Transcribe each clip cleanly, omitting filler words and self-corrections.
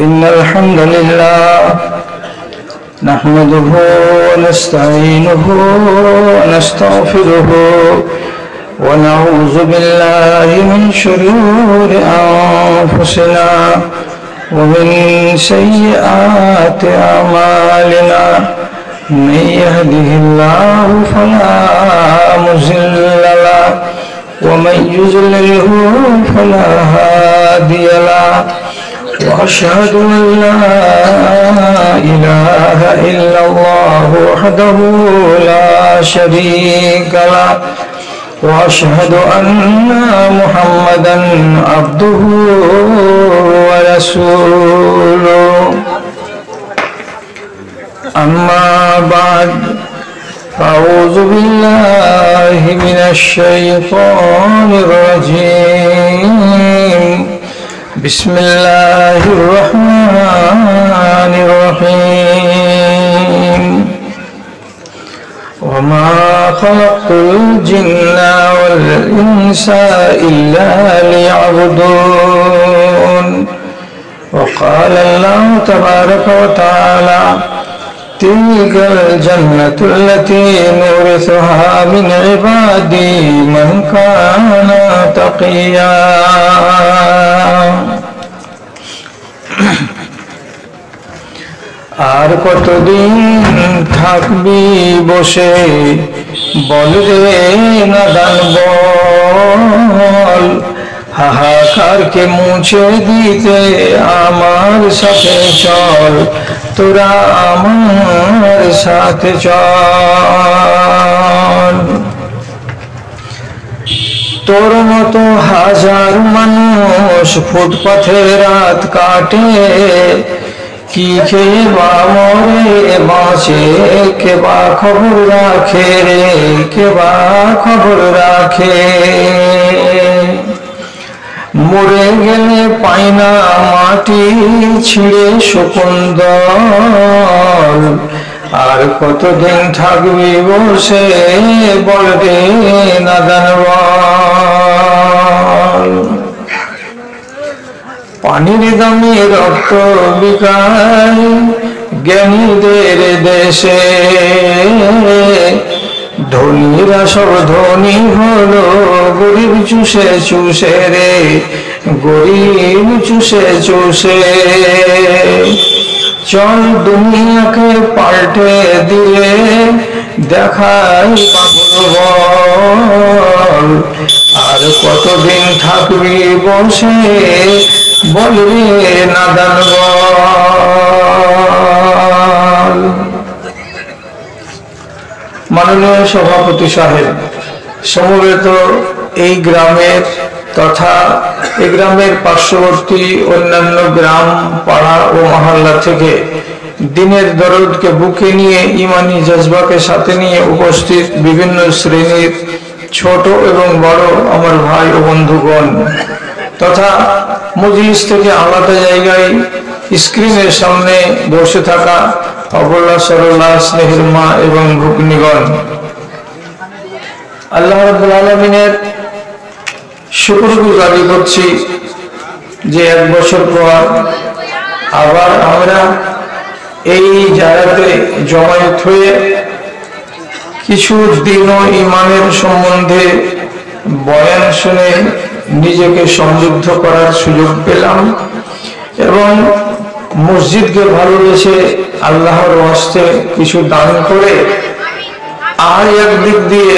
إن الحمد لله نحمده ونستعينه ونستغفره ونعوذ بالله من شرور أنفسنا ومن سيئات أعمالنا من يهده الله فلا مضل له ومن يضلله فلا هادي له وأشهد أن لا إله إلا الله وحده لا شريك له وأشهد أن محمدا عبده ورسوله أما بعد أعوذ بالله من الشيطان الرجيم بسم الله الرحمن الرحيم وما خلقت الجن والإنس إلا ليعبدون وقال الله تبارك وتعالى تلك الجنة التي نورثها من عبادي من كان تقيا আর কতদিন থাকবি বসে বল রে নাদান বল হাহাকারকে মুছে দিতে আমার সাথে চল তোরা আমার সাথে চল তোর মতো হাজার মানুষ ফুটপাথে রাত কাটে কি খেয়ে বা মরে বাঁচে কে বা খবর রাখে রে কে বা খবর রাখে মরে গেলে পাই না মাটি ছিঁড়ে শকুন্দল আর কতদিন থাকবি বসে বল রে নাদান বল পানির দামে রক্ত বিকায় জ্ঞানীদের দেশে ধনীরা সব ধনী হলো গরিব চুষে চুষে রে গরিব চুষে চুষে চল দুনিয়াকে পাল্টে দিয়ে দেখাই পাগল বল আর কতদিন থাকবি বসে বল রে নাদান বল মাননীয় সভাপতি সাহেব, সমবেত এই গ্রামের তথা এই গ্রামের পার্শ্ববর্তী অন্যান্য গ্রাম পাড়া ও মহল্লা থেকে দিনের দরদকে বুকে নিয়ে ইমানি জজবাকে সাথে নিয়ে উপস্থিত বিভিন্ন শ্রেণীর ছোট এবং বড় আমার ভাই ও বন্ধুগণ তথা মজলিস থেকে আলাদা জায়গায় স্ক্রিনের সামনে বসে থাকা অবলা সরলা স্নেহের মা এবং ভগ্নীগণ, আল্লাহ রাব্বুল আলামিনের শুকরগুজারি করছি যে এক বছর পর আবার আমরা এই জায়গাতে জমায়েত হয়ে কিছু দিন ইমানের সম্বন্ধে বয়ান শুনে নিজেকে সমৃদ্ধ করার সুযোগ পেলাম এবং মসজিদকে ভালোবেসে আল্লাহর ওয়াস্তে কিছু দান করে আর একদিক দিয়ে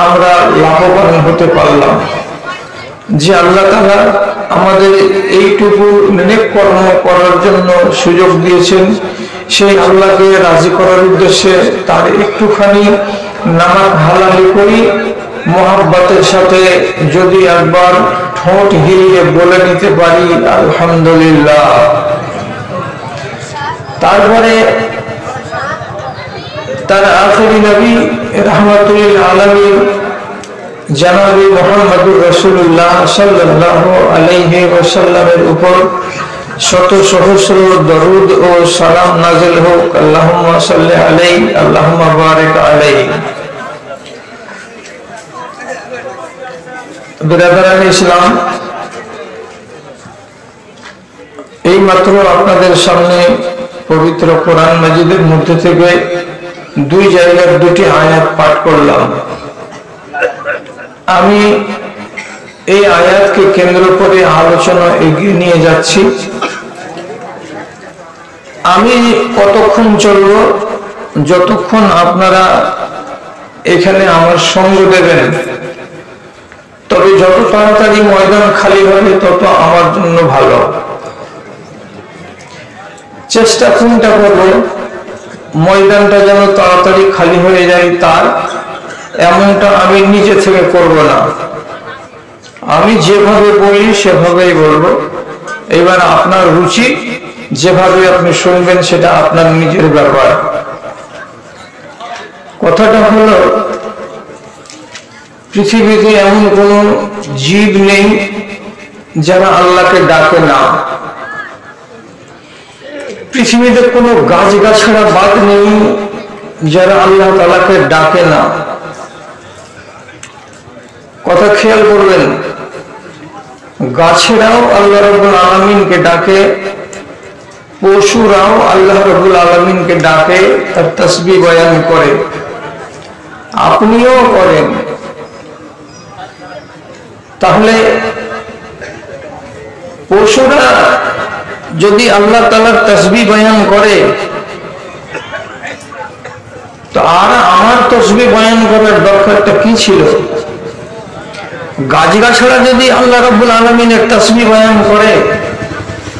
আমরা লাভবান হতে পারলাম যে আল্লাহ তাআলা আমাদের এইটুকু নেক কর্ম করার জন্য সুযোগ দিয়েছেন সেই আল্লাহকে রাজি করার উদ্দেশ্যে তার একটুখানি নামাজ হালালি করি মোহাব্বতের সাথে যদি একবার ঠোঁট হিলিয়ে বলে নিতে পারি আলহামদুলিল্লাহ। তারপরে তার আখেরি নবী রাহমাতুল আলামিন জনাবে মুহাম্মদুর রাসূলুল্লাহ সাল্লাল্লাহু আলাইহি ওয়াসাল্লামের উপর শত সহস্র দরুদ ও সালাম নাযিল হোক। আল্লাহুম্মা সাল্লি আলাইহি আল্লাহুম্মা বারিক আলাইহি। বিরাদরান ইসলাম, এইমাত্র আপনাদের সামনে পবিত্র কোরআন মাজিদের মধ্যে থেকে দুই জায়গার দুটি আয়াত পাঠ করলাম। আমি এই আয়াতকে কেন্দ্র করে আলোচনা এগিয়ে নিয়ে যাচ্ছি। আমি কতক্ষণ চলব? যতক্ষণ আপনারা এখানে আমার সঙ্গ দেবেন। তবে যত তাড়াতাড়ি ময়দান খালি হবে তত আমার জন্য ভালো। চেষ্টা কোনটা করবো ময়দানটা যেন তাড়াতাড়ি খালি হয়ে যায়, তার এমনটা আমি নিজে থেকে করব না। আমি যেভাবে বলি সেভাবেই বলবো। এবার আপনার রুচি, যেভাবে আপনি শুনবেন সেটা আপনার নিজের ব্যাপার। কথাটা হলো, পৃথিবীতে এমন কোন জীব নেই যারা আল্লাহকে ডাকে না। পৃথিবীতে কোনো গাছগাছড়া বাদ নেই যারা আল্লাহ তাআলাকে ডাকে না। কথা খেয়াল করবেন, গাছেরাও আল্লাহ রাব্বুল আলামিনকে ডাকে, পশুরাও আল্লাহ রাব্বুল আলামিনকে ডাকে, তার তাসবিহ বয়ান করে, আপনিও করেন। তাহলে পশুরা যদি আল্লাহ তাআলার তাসবিহ বয়ান করে, তো আর আমার তাসবিহ বয়ান করার দরকারটা কি ছিল? গাছগাছড়া যদি আল্লাহ রাব্বুল আলামিনের তাসবিহ বয়ান করে,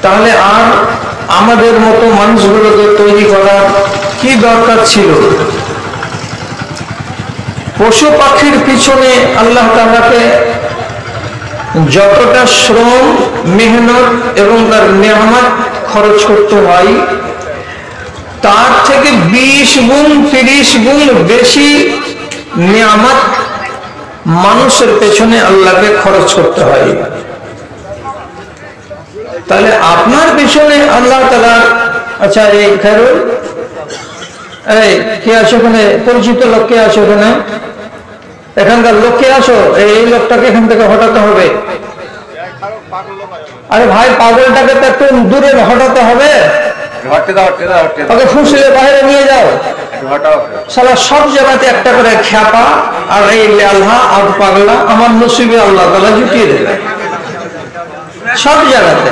তাহলে আর আমাদের মতো মানুষগুলোকে তৈরি করার কি দরকার ছিল? পশু পাখির পিছনে আল্লাহ তাআলাকে যতটা শ্রম, মেহনত এবং তার নেয়ামত খরচ করতে হয়, তার থেকে 20 গুণ 30 গুণ বেশি নেয়ামত মানুষের পেছনে আল্লাহকে খরচ করতে হয়। তাহলে আপনার পেছনে আল্লাহ তাআলা, আচ্ছা এই খায়রুল, এই কে আসো ওখানে? পরিচিত লোক কে আসো ওখানে? এখানকার লোক কে আসো? এই লোকটাকে এখান থেকে হটাতে হবে। আরে ভাই, পাগলটাকে তো একটু দূরে হটাতে হবে। ওকে ফুসলে বাইরে নিয়ে যাও। সালা সব জায়গাতে একটা করে খ্যাপা আর এই আল্লাহ আর পাগলা, আমার নসিবে আল্লাহ তাআলা জুটিয়ে দেবে সব জায়গাতে।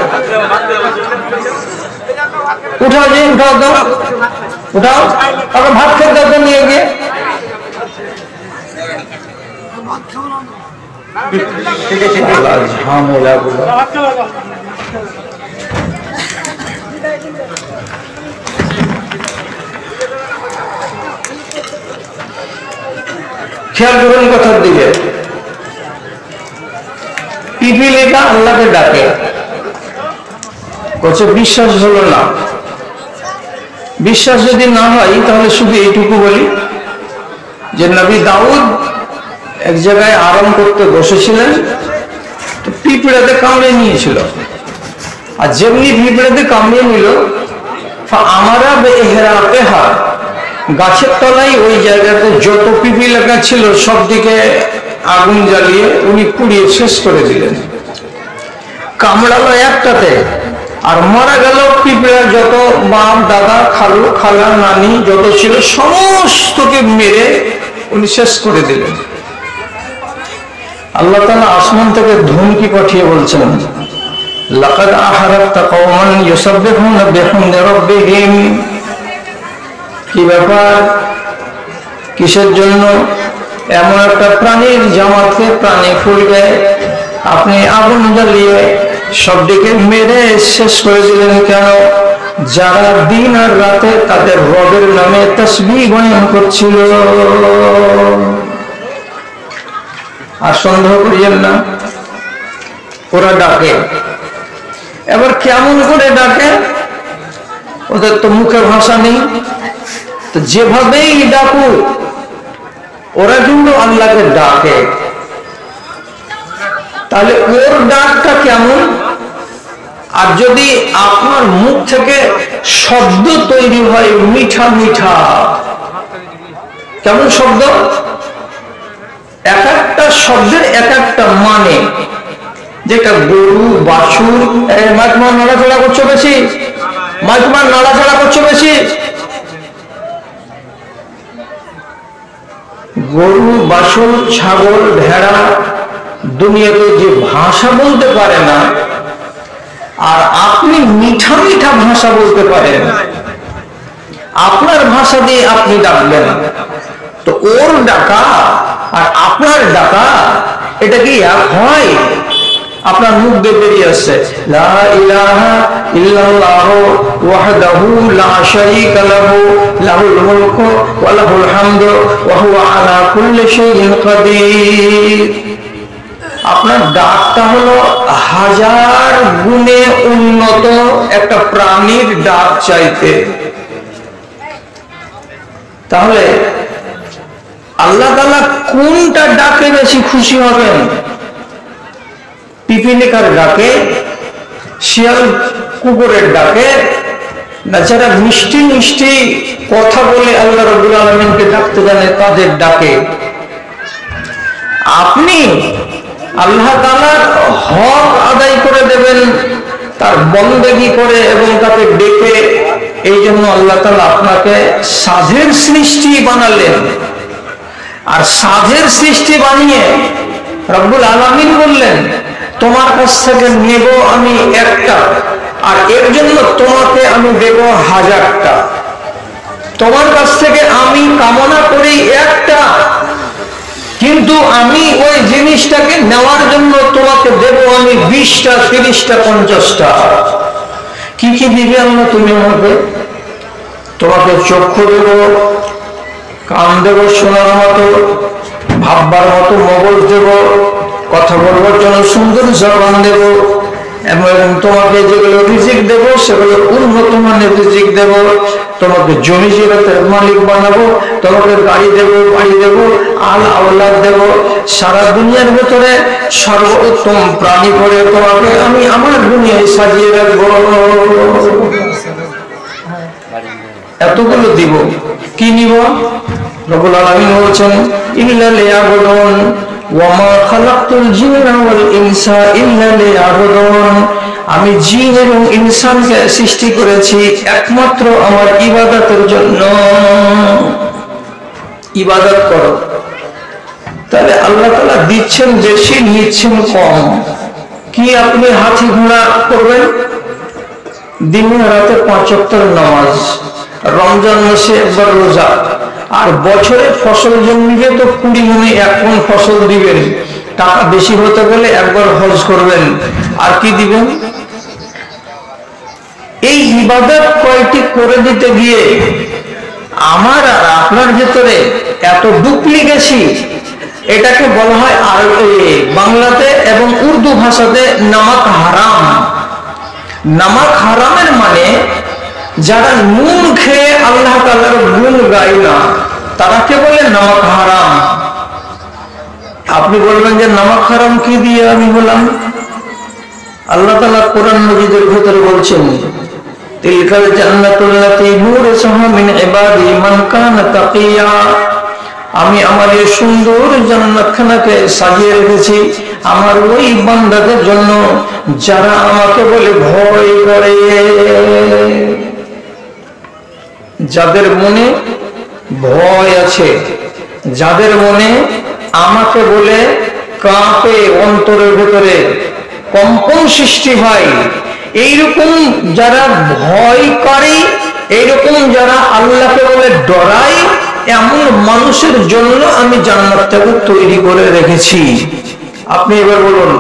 উঠাও যে, উঠাও দাও, উঠাও। ওকে ভাত খেতে দাও নিয়ে গিয়ে। ঝামেলা গুলো খেয়াল করুন কথার দিকে। পিপিলিকা আল্লাহকে ডাকে, বলছে বিশ্বাস হলো না। বিশ্বাস যদি না হয় তাহলে শুধু এইটুকু বলি যে নবী দাউদ এক জায়গায় আরাম করতে বসেছিলেন, তো পিঁপড়াতে কামড়ে নিয়েছিল। আর যেমনি পিঁপড়াতে কামড়ে নিল, আমারা বেহেরাতেহা, গাছের তলায় ওই জায়গাতে যত পিপিলিকা ছিল সব দিকে আগুন জ্বালিয়ে উনি পুড়িয়ে শেষ করে দিলেন। কামড়ালো একটাতে, আর মারা গেল পিঁপড়া যত বাপ, দাদা, খালু, খালা, নানি যত ছিল সমস্তকে মেরে উনি শেষ করে দিলেন। আল্লাহ তাআলা আসমান থেকে ধমকি পাঠিয়ে বলছেন, লাকাদ আহরাকতা কওমান ইউসাব্বিহুনা বিহামদি রাব্বিহিম। কি ব্যাপার? কিসের জন্য? এমন একটা প্রাণীর জামাতকে প্রাণী ফুলবে আপনি আগুন জ্বালিয়ে সবদিকে মেরে শেষ করে দিলেন কেন? যারা দিন আর রাতে তাদের রবের নামে তাসবিহ বয়ান করছিল। আর সন্দেহ করিয়েন না, ওরা ডাকে। এবার কেমন করে ডাকে? ওদের তো মুখে ভাষা নেই, তো যেভাবেই ডাকুক ওরা কিন্তু আল্লাহকে ডাকে। তাহলে ওর ডাকটা কেমন? আর যদি আপনার মুখ থেকে শব্দ তৈরি হয় মিঠা মিঠা, কেমন শব্দ? এক একটা শব্দের এক একটা মানে। যেটা গরু বাছুর, মাইকমান নাড়াচাড়া করছো বেশি, মাইকমান নাড়াচাড়া করছো বেশি। গরু বাছুর ছাগল ভেড়া দুনিয়াতে যে ভাষা বলতে পারে না, আর আপনি মিঠা মিঠা ভাষা বলতে পারেন, আপনার ভাষা দিয়ে আপনি ডাকবেন, তো ওর ডাকা আর আপনার ডাকা এটা কি এক হয়? আপনার মুখ দিয়ে বেরিয়ে আসছে লা ইলাহা ইল্লাল্লাহু ওয়াহদাহু লা শারীকা লাহু লাহুল মুলকু ওয়া লাহুল হামদু ওয়া হুয়া আলা কুল্লি শাইইন কাদির। আপনার ডাকটা হলো হাজার গুণে উন্নত একটা প্রাণীর ডাক চাইতে। তাহলে আল্লাহ তাআলা কোনটা ডাকে বেশি খুশি হবেন? পিপিলিকার ডাকে, শিয়াল কুকুরের ডাকে, না যারা মিষ্টি মিষ্টি কথা বলে আল্লাহ রাব্বুল আলামিনকে ডাকতে জানে তাদের ডাকে? আপনি আল্লাহ তাআলার হক আদায় করে দেবেন তার বন্দেগী করে এবং তাকে ডেকে। এই জন্য আল্লাহ তাআলা আপনাকে সাধের সৃষ্টি বানালেন, আর সাধের সৃষ্টি বানিয়ে রব্বুল আলামিন বললেন তোমার কাছ থেকে নেব আমি একটা, আর এর জন্য তোমাকে আমি দেব হাজারটা। তোমার কাছ থেকে আমি কামনা করি একটা, কিন্তু আমি ওই জিনিসটাকে নেওয়ার জন্য তোমাকে দেব আমি 20টা 30টা 50টা। কি কি দিবে আল্লাহ তুমি আমাকে? তোমাকে চক্ষু দেব, কান দেব শোনার মতো, ভাববার মতো মগজ দেব, কথা বলবার জন্য সুন্দর জবান দেব, এবং তোমাকে যেগুলো রিজিক দেব সেগুলো উন্নত মানের রিজিক দেব। তোমাকে জমি জায়গার মালিক বানাবো, তোমাকে গাড়ি দেব, বাড়ি দেব, আল আওলাদ দেব, সারা দুনিয়ার ভেতরে সর্বোত্তম প্রাণী করে তোমাকে আমি আমার দুনিয়ায় সাজিয়ে রাখবো। এতগুলো দিব, কি নিব? রব্বুল আলামিন বলছেন ইল্লা লিয়াবুদুন ওয়া মা খালাকতুল জিন্না ওয়াল ইনসা ইল্লা লিয়াবুদুন। আমি জিন এবং ইনসানকে সৃষ্টি করেছি একমাত্র আমার ইবাদতের জন্য। ইবাদত করো। তাহলে আল্লাহ তাআলা দিচ্ছেন বেশি, নিচ্ছেন কম। কি আপনি হাতি ঘোড়া করবেন? দিনে রাতে 5 ওয়াক্ত নামাজ, রমজান মাসে একবার রোজা, আর বছরে ফসল জন্মিবে তো 20 মণে 1 মণ ফসল দিবেন। টাকা বেশি হতে গেলে একবার হজ করবেন। আর কি দিবেন? এই ইবাদত কয়টি করে দিতে গিয়ে আমার আর আপনার ভেতরে এত ডুপ্লিকেসি, এটাকে বলা হয় আর বাংলাতে এবং উর্দু ভাষাতে নামাক হারাম। নামাক হারামের মানে যারা নুন খেয়ে আল্লাহ তাআলার গুণ গায় না তারাকে বলে নামাক হারাম। আপনি বলবেন যে নামাক হারাম কি দিয়ে আমি বললাম? আল্লাহ তাআলা কোরআন মাজিদের ভিতরে বলছেন তিলকাল জান্নাতুল্লাতী নুরিসুহা মিন ইবাদি মান কানা তাকিয়া। আমি আমার এই সুন্দর জান্নাতখানাকে সাজিয়ে রেখেছি আমার ওই বান্দাদের জন্য যারা আমাকে বলে ভয় করে, যাদের মনে ভয় আছে, যাদের মনে আমাকে বলে কাঁপে, অন্তরের ভেতরে কম্পন সৃষ্টি হয়, এইরকম যারা ভয় করে, এইরকম যারা আল্লাহকে বলে ডরায়, এমন মানুষের জন্য আমি জান্নাতটাকে তৈরি করে রেখেছি। আপনি এবার বলুন,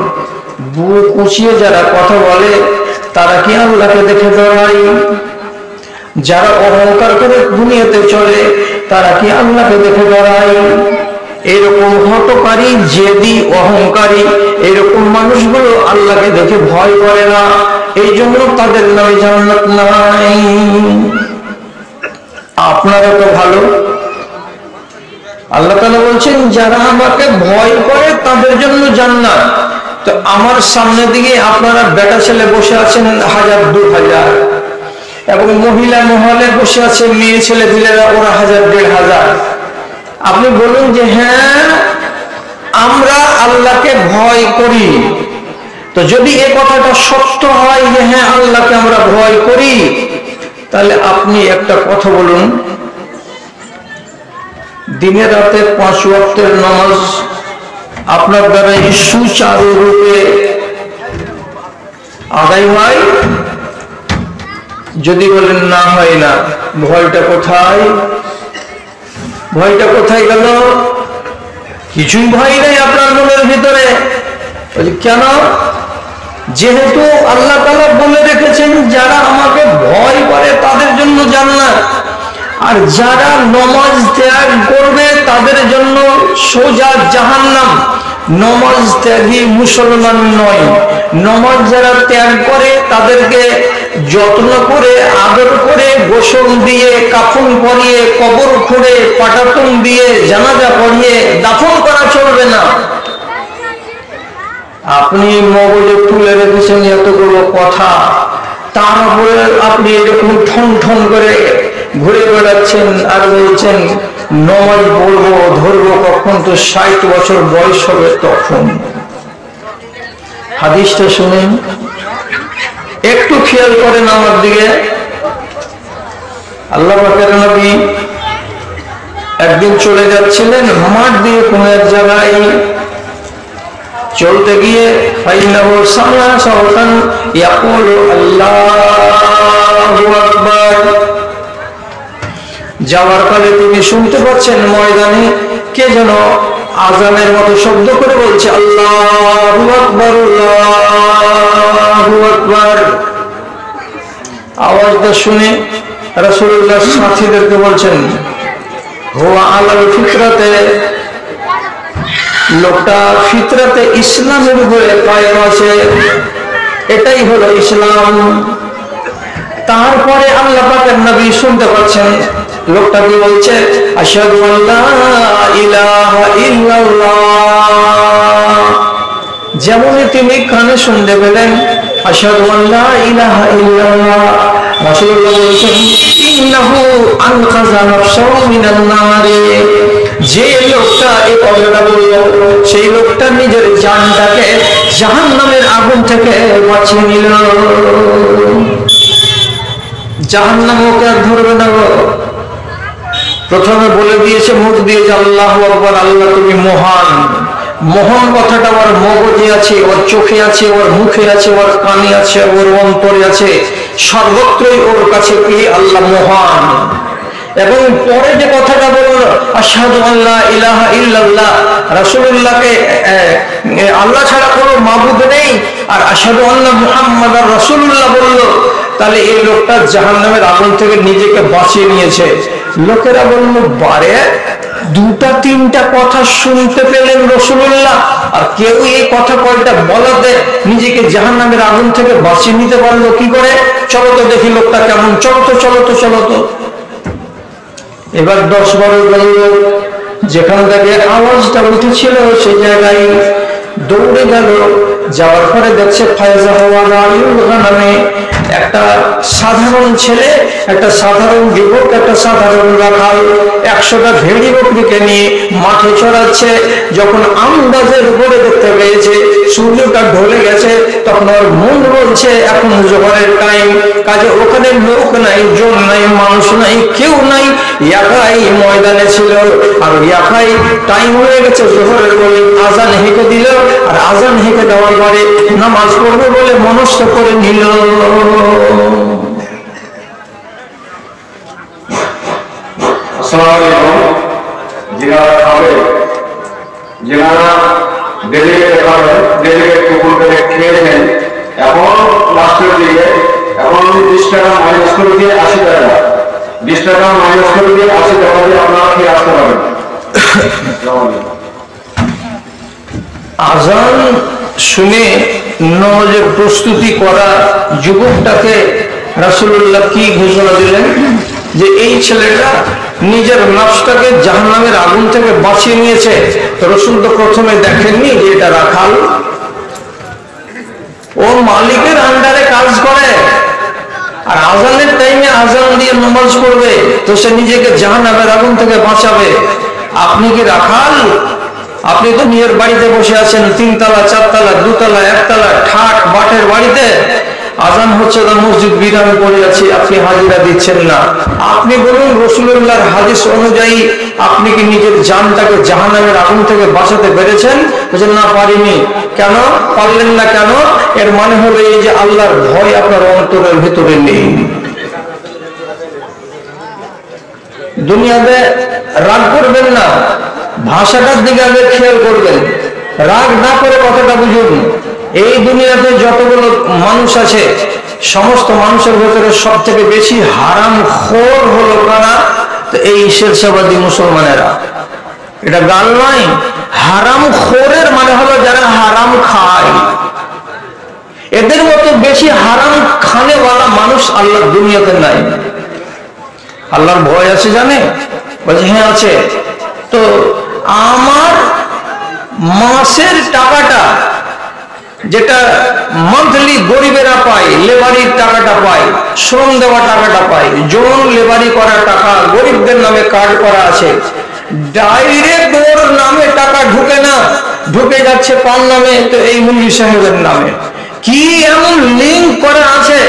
বুক উঁচিয়ে যারা কথা বলে তারা কি আল্লাহকে দেখে ডরায়? যারা অহংকার করে দুনিয়াতে চলে তারা কি আল্লাহকে দেখে ডরায়? এরকম হটকারী, জেদি, অহংকারী এরকম মানুষগুলো আল্লাহকে দেখে ভয় করে না, এই জন্য তাদের নামে জান্নাত নাই। আপনারা তো ভালো। আল্লাহ তাআলা বলছেন যারা আমাকে ভয় করে তাদের জন্য জান্নাত। তো আমার সামনে দিকে আপনারা বেটা ছেলে বসে আছেন 1000 2000, এবং মহিলা মহলে বসে আছে মেয়ে ছেলে পিলেরা, ওরা 1000 1500। আপনি বলুন যে হ্যাঁ আমরা আল্লাহকে ভয় করি, তো যদি এই কথাটা সত্য হয় যে হ্যাঁ আল্লাহকে আমরা ভয় করি, তাহলে আপনি একটা কথা বলুন, দিনে রাতে 5 ওয়াক্তের নামাজ আপনার দ্বারা সুচারু রূপে আদায় হয়? যদি বলেন না হয় না, ভয়টা কোথায়? ভয়টা কোথায় গেল? কিছুই ভয় নেই আপনার মনের ভিতরে। কেন? যেহেতু আল্লাহ তাআলা বলে রেখেছেন যারা আমাকে ভয় করে তাদের জন্য জান্নাত, আর যারা নামাজ ত্যাগ করবে তাদের জন্য সোজা জাহান্নাম। নামাজ ত্যাগী মুসলমান নয়। নামাজ যারা ত্যাগ করে তাদেরকে যত্ন করে আদর করে গোসল দিয়ে কাফন পরিয়ে কবর খুঁড়ে পাটাতন দিয়ে জানাজা পড়িয়ে দাফন করা চলবে না। আপনি মগজে তুলে রেখেছেন এতগুলো কথা, তার উপরে আপনি এরকম ঠন ঠন করে ঘুরে বেড়াচ্ছেন আর বলছেন নামাজ পড়বো ধরবো কখন, তো 60 বছর বয়স হবে তখন। হাদিসটা শুনেন, একটু খেয়াল করেন আমার দিকে। আল্লাহ পাকের নবী একদিন চলে যাচ্ছিলেন মাঠ দিয়ে কোন এক জায়গায়, চলতে গিয়ে ফাইন্নাহু সামিআ সাওতান ইয়াকুলু আল্লাহু আকবার। যাওয়ার কালে তিনি শুনতে পাচ্ছেন ময়দানে কে যেন আজানের মতো শব্দ করে বলছে আল্লাহু আকবার আল্লাহু আকবার। আওয়াজটা শুনে রাসূলুল্লাহ সাথীদেরকে বলছেন হুয়া আলাল ফিতরাতে, লোকটা ফিতরাতে ইসলামের উপরে কায়েম আছে, এটাই হলো ইসলাম। তারপরে আল্লাহ পাকের নবী শুনতে পাচ্ছেন লোকটা কি বলছে, আশহাদু আল্লা ইলাহা ইল্লাল্লাহ। যেমনই তিনি কানে শুনতে পেলেন আশহাদু আল্লা ইলাহা ইল্লাল্লাহ, রাসূলুল্লাহ বলেছেন ইন্নাহু আনকাযা নাফসাহু মিনান নার। যে লোকটা এই কথাটা বলল সেই লোকটা নিজের জানটাকে জাহান্নামের আগুন থেকে বাঁচিয়ে নিল। জাহান্নাম ওকে আর ধরবে না গো। প্রথমে বলে দিয়েছে মুখ দিয়ে যে আল্লাহু আকবার, আল্লাহ তুমি মহান। মহান কথাটা ওর মগজে আছে, ওর চোখে আছে, ওর মুখে আছে, ওর কানে আছে, ওর অন্তরে আছে, সর্বত্রই ওর কাছে কি আল্লাহ মহান। এবং পরে যে কথাটা বলল আশহাদু আল্লা ইলাহা ইল্লাল্লাহ, রাসূলুল্লাহকে আল্লাহ ছাড়া কোনো মাবুদ নেই, আর আশহাদু আন্না মুহাম্মাদার রাসূলুল্লাহ বলল, তাহলে এই লোকটা জাহান্নামের আগুন থেকে নিজেকে বাঁচিয়ে নিয়েছে। লোকেরা বলল বারে 2-3টা কথা শুনতে পেলেন রাসূলুল্লাহ, আর কেউ এই কথা কয়টা বলাতে নিজেকে জাহান্নামের আগুন থেকে বাঁচিয়ে নিতে পারলো কি করে? চলো তো দেখি লোকটা কেমন, চলো তো চলো তো চলো তো। এবার 10-12 জন লোক যেখান থেকে আওয়াজটা উঠেছিল সেই জায়গায় দৌড়ে গেল। যাওয়ার পরে দেখছে ফায়জা হওয়া নামে একটা সাধারণ ছেলে, একটা সাধারণ যুবক, একটা সাধারণ রাখাল 100টা ভেড়ি বকরিকে নিয়ে মাঠে চড়াচ্ছে। যখন আন্দাজের উপরে দেখতে পেয়েছে সূর্যটা ঢলে গেছে, তখন ওর মন বলছে এখন জোহরের টাইম, কাজে ওখানে লোক নাই, জন নাই, মানুষ নাই, কেউ নাই, একাই ময়দানে ছিল। আর একাই টাইম হয়ে গেছে জোহরের, বলে আজান হেঁকে দিল। আর আজান হেঁকে দেওয়ার পরে নামাজ পড়বে বলে মনস্থ করে নিল। যারা ডেলিগেট কুকুর করে খেয়েছেন, এখন লাস্টের দিকে এখন 20 টাকা মাইনাস করে দিয়ে 80 টাকা, 20 টাকা মাইনাস করে দিয়ে 80 টাকা দিয়ে আপনারা খেয়ে আসতে পারেন। আজান শুনে নামাজের প্রস্তুতি করা যুবকটাকে রাসূলুল্লাহ কি ঘোষণা দিলেন যে এই ছেলেটা নিজের নফসটাকে জাহান্নামের আগুন থেকে বাঁচিয়ে নিয়েছে। রাসূল তো প্রথমে দেখেননি যে এটা রাখাল, ও মালিকের আন্ডারে কাজ করে, আর আজানের টাইমে আজান দিয়ে নামাজ পড়বে তো সে নিজেকে জাহান্নামের আগুন থেকে বাঁচাবে। আপনি কি রাখাল? আপনি তো নিজের বাড়িতে বসে আছেন, 3 তলা 4 তলা 2 তলা 1 তলা ঠাট বাটের বাড়িতে, আজান হচ্ছে তো মসজিদ বিরামে পড়ে আছি, আপনি হাজিরা দিচ্ছেন না। আপনি বলুন রাসূলুল্লাহর হাদিস অনুযায়ী আপনি কি নিজের জানটাকে জাহান্নামের আগুন থেকে বাঁচাতে পেরেছেন? বলেন না, পারিনি। কেন পারলেন না? কেন? এর মানে হলো এই যে আল্লাহর ভয় আপনার অন্তরের ভিতরে নেই। দুনিয়াতে রাগ করবেন না, ভাষাটার দিকে আগে খেয়াল করবেন, রাগ না করে কথাটা বুঝুন। এই দুনিয়াতে যতগুলো মানুষ আছে, সমস্ত মানুষের ভেতরে সব থেকে বেশি হারাম খোর হলো কারা? তো এই শেরশাবাদী মুসলমানেরা। এটা গাল নয়, হারাম খোরের মানে হলো যারা হারাম খায়। এদের মতো বেশি হারাম খানেওয়ালা মানুষ আল্লাহর দুনিয়াতে নাই। আল্লাহর ভয় আছে জানে? বলছে হ্যাঁ আছে। তো আমার মাসের টাকাটা যেটা মান্থলি গরিবেরা পায়, লেবারির টাকাটা পায়, শ্রম দেওয়া টাকাটা পায়, যৌন লেবারি করা টাকা গরিবদের নামে কার্ড করা আছে, ডাইরেক্ট ওর নামে টাকা ঢুকে না, ঢুকে যাচ্ছে কার নামে? তো এই মুন্নি সাহেবের নামে। কি এমন লিঙ্ক করা আছে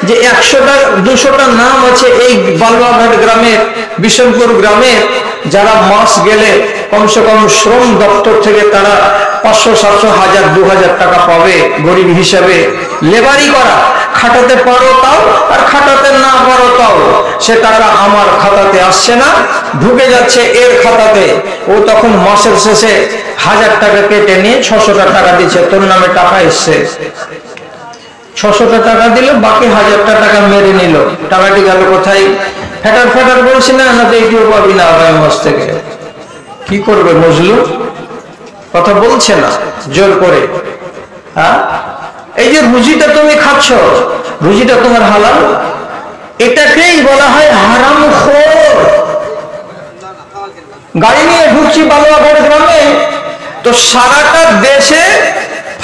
যে 100টা 200টা নাম আছে এই বালুয়াঘাট গ্রামের, বিশনপুর গ্রামের, যারা মাস গেলে কমসে কম শ্রম দপ্তর থেকে তারা 500 700 1000 2000 টাকা পাবে গরিব হিসাবে। লেবারি করা, খাটাতে পারো তাও আর খাটাতে না পারো তাও, সে টাকা আমার খাতাতে আসছে না, ঢুকে যাচ্ছে এর খাতাতে। ও তখন মাসের শেষে 1000 টাকা কেটে নিয়ে 600টা টাকা দিচ্ছে, তোর নামে টাকা এসছে। 600টা টাকা দিল, বাকি 1000টা টাকা মেরে নিল। টাকাটি গেল কোথায়? ফেটার ফেটার বলছি না, না তো এইটিও পাবি না আগামী মাস থেকে। কি করবে মজলুম? কথা বলছে না, জোর করে। হ্যাঁ, এই যে রুজিটা তুমি খাচ্ছ, রুজিটা তোমার হালাল, এটাকেই বলা হয় হারাম খোর। গাড়ি নিয়ে ঢুকছি বালুয়াঘাট গ্রামে, তো সারাটা দেশে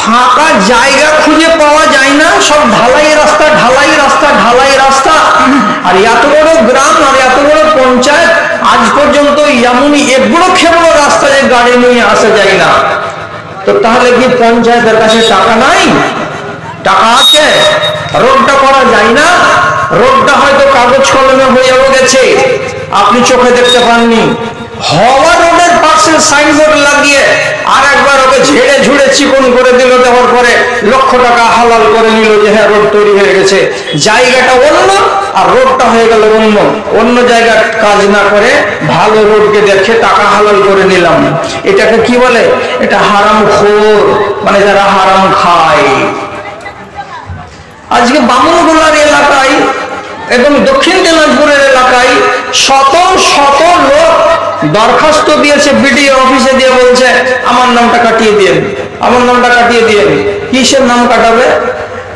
ফাঁকা জায়গা খুঁজে পাওয়া যায় না, সব ঢালাই রাস্তা ঢালাই রাস্তা ঢালাই রাস্তা। আর এত বড় গ্রাম আর এত বড় পঞ্চায়েত, আজ পর্যন্ত এমনই এগুলো খেবড় রাস্তা যে গাড়ি নিয়ে আসা যায় না। তো তাহলে কি পঞ্চায়েতের কাছে টাকা নাই? টাকা আছে, রোডটা করা যায় না? রোডটা হয়তো কাগজ কলমে হয়ে গেছে, আপনি চোখে দেখতে পাননি। হওয়া রোডের পাশে সাইনবোর্ড লাগিয়ে আর একবার ওকে ঝেড়ে ঝুড়ে চিকন করে দিল, দেওয়ার পরে লক্ষ টাকা হালাল করে নিল যে হ্যাঁ রোড তৈরি হয়ে গেছে। জায়গাটা অন্য আর রোডটা হয়ে গেল অন্য। অন্য জায়গার কাজ না করে ভালো রোডকে দেখে টাকা হালাল করে নিলাম। এটাকে কি বলে? এটা হারাম খোর, মানে যারা হারাম খায়। আজকে বামুনগোলার এলাকায় এবং দক্ষিণ দিনাজপুরের এলাকায় শত শত লোক দরখাস্ত দিয়েছে বিডিও অফিসে, দিয়ে বলছে আমার নামটা কাটিয়ে দিন, আমার নামটা কাটিয়ে দিন। কিসের নাম কাটাবে?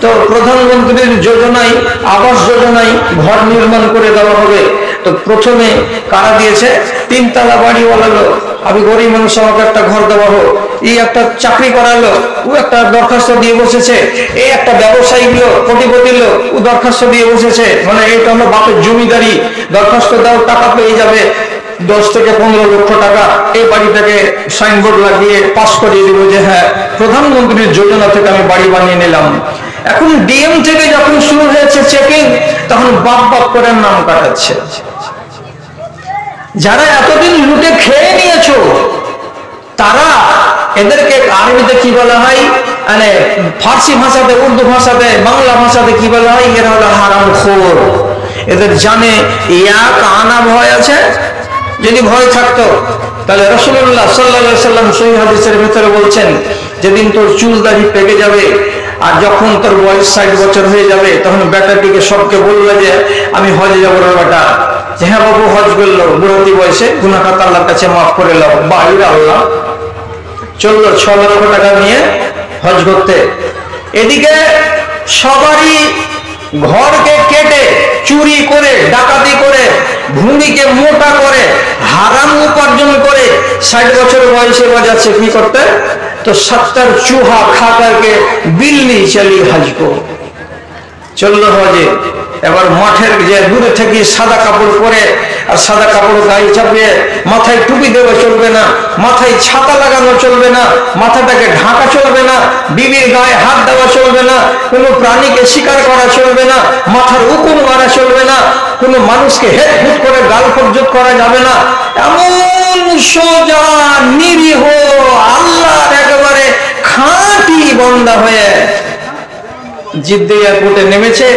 তো প্রধানমন্ত্রীর যোজনায়, আবাস যোজনায় ঘর নির্মাণ করে দেওয়া হবে। তো প্রথমে কারা দিয়েছে? 3 তলা বাড়িওয়ালা লোক, আমি গরিব মানুষ, আমাকে একটা ঘর দেওয়া হোক। এই একটা চাকরি করালো, ও একটা দরখাস্ত দিয়ে বসেছে। এই একটা ব্যবসায়ী লোক, কোটিপতি লোক, ও দরখাস্ত দিয়ে বসেছে। মানে এটা হলো বাপের জমিদারি, দরখাস্ত দাও টাকা পেয়ে যাবে 10 থেকে 15 লক্ষ টাকা। এই বাড়িটাকে সাইনবোর্ড লাগিয়ে পাস করিয়ে দিব যে হ্যাঁ প্রধানমন্ত্রীর যোজনা থেকে আমি বাড়ি বানিয়ে নিলাম। এখন ডিএম থেকে যখন শুরু হয়েছে চেকিং, তখন বাপ বাপ করে নাম কাটাচ্ছে। যারা এতদিন লুটে খেয়ে নিয়েছো তারা, এদেরকে আরবিতে কি বলা হয়, মানে ফার্সি ভাষাতে, উর্দু ভাষাতে, বাংলা ভাষাতে কি বলা হয়? এরা হলো হারাম খোর। এদের জানে এক আনা ভয় আছে। যদি ভয় থাকতো তাহলে রাসূলুল্লাহ সাল্লাল্লাহু আলাইহি সাল্লাম সহিহ হাদিসের ভিতরে বলছেন, যেদিন তোর চুল দাড়ি পেকে যাবে আর যখন তোর বয়স 60 বছর হয়ে যাবে, তখন বেটাটিকে সবকে বলবে যে আমি হজে যাবো রে বেটা। যে হ্যাঁ বাবু হজ করলো, বুড়াতি বয়সে গুনাহ খাতা আল্লাহর কাছে মাফ করে নাও। বাইরে আল্লাহ চললো 6 লক্ষ টাকা নিয়ে হজ করতে। এদিকে সবারই ঘরকে কেটে চুরি করে, ডাকাতি করে, ভূমিকে মোটা করে, হারাম উপার্জন করে 60 বছর বয়সে বাজাচ্ছে কি করতে? तो 70 चूहा खा करके बिल्ली चली हज को। চললো হজে। এবার মাঠের যে দূরে থেকে সাদা কাপড় পরে আর সাদা কাপড় গায়ে চাপিয়ে, মাথায় টুপি দেওয়া চলবে না, মাথায় ছাতা লাগানো চলবে না, মাথাটাকে ঢাকা চলবে না, বিবির গায়ে হাত দেওয়া চলবে না, কোনো প্রাণীকে শিকার করা চলবে না, মাথার উকুন মারা চলবে না, কোনো মানুষকে হেটফুট করে গাল ফজ্জত করা যাবে না। এমন সোজা নিরীহ আল্লাহর একেবারে খাঁটি বান্দা হয়ে জিদ্দে এয়ারপোর্টে নেমেছে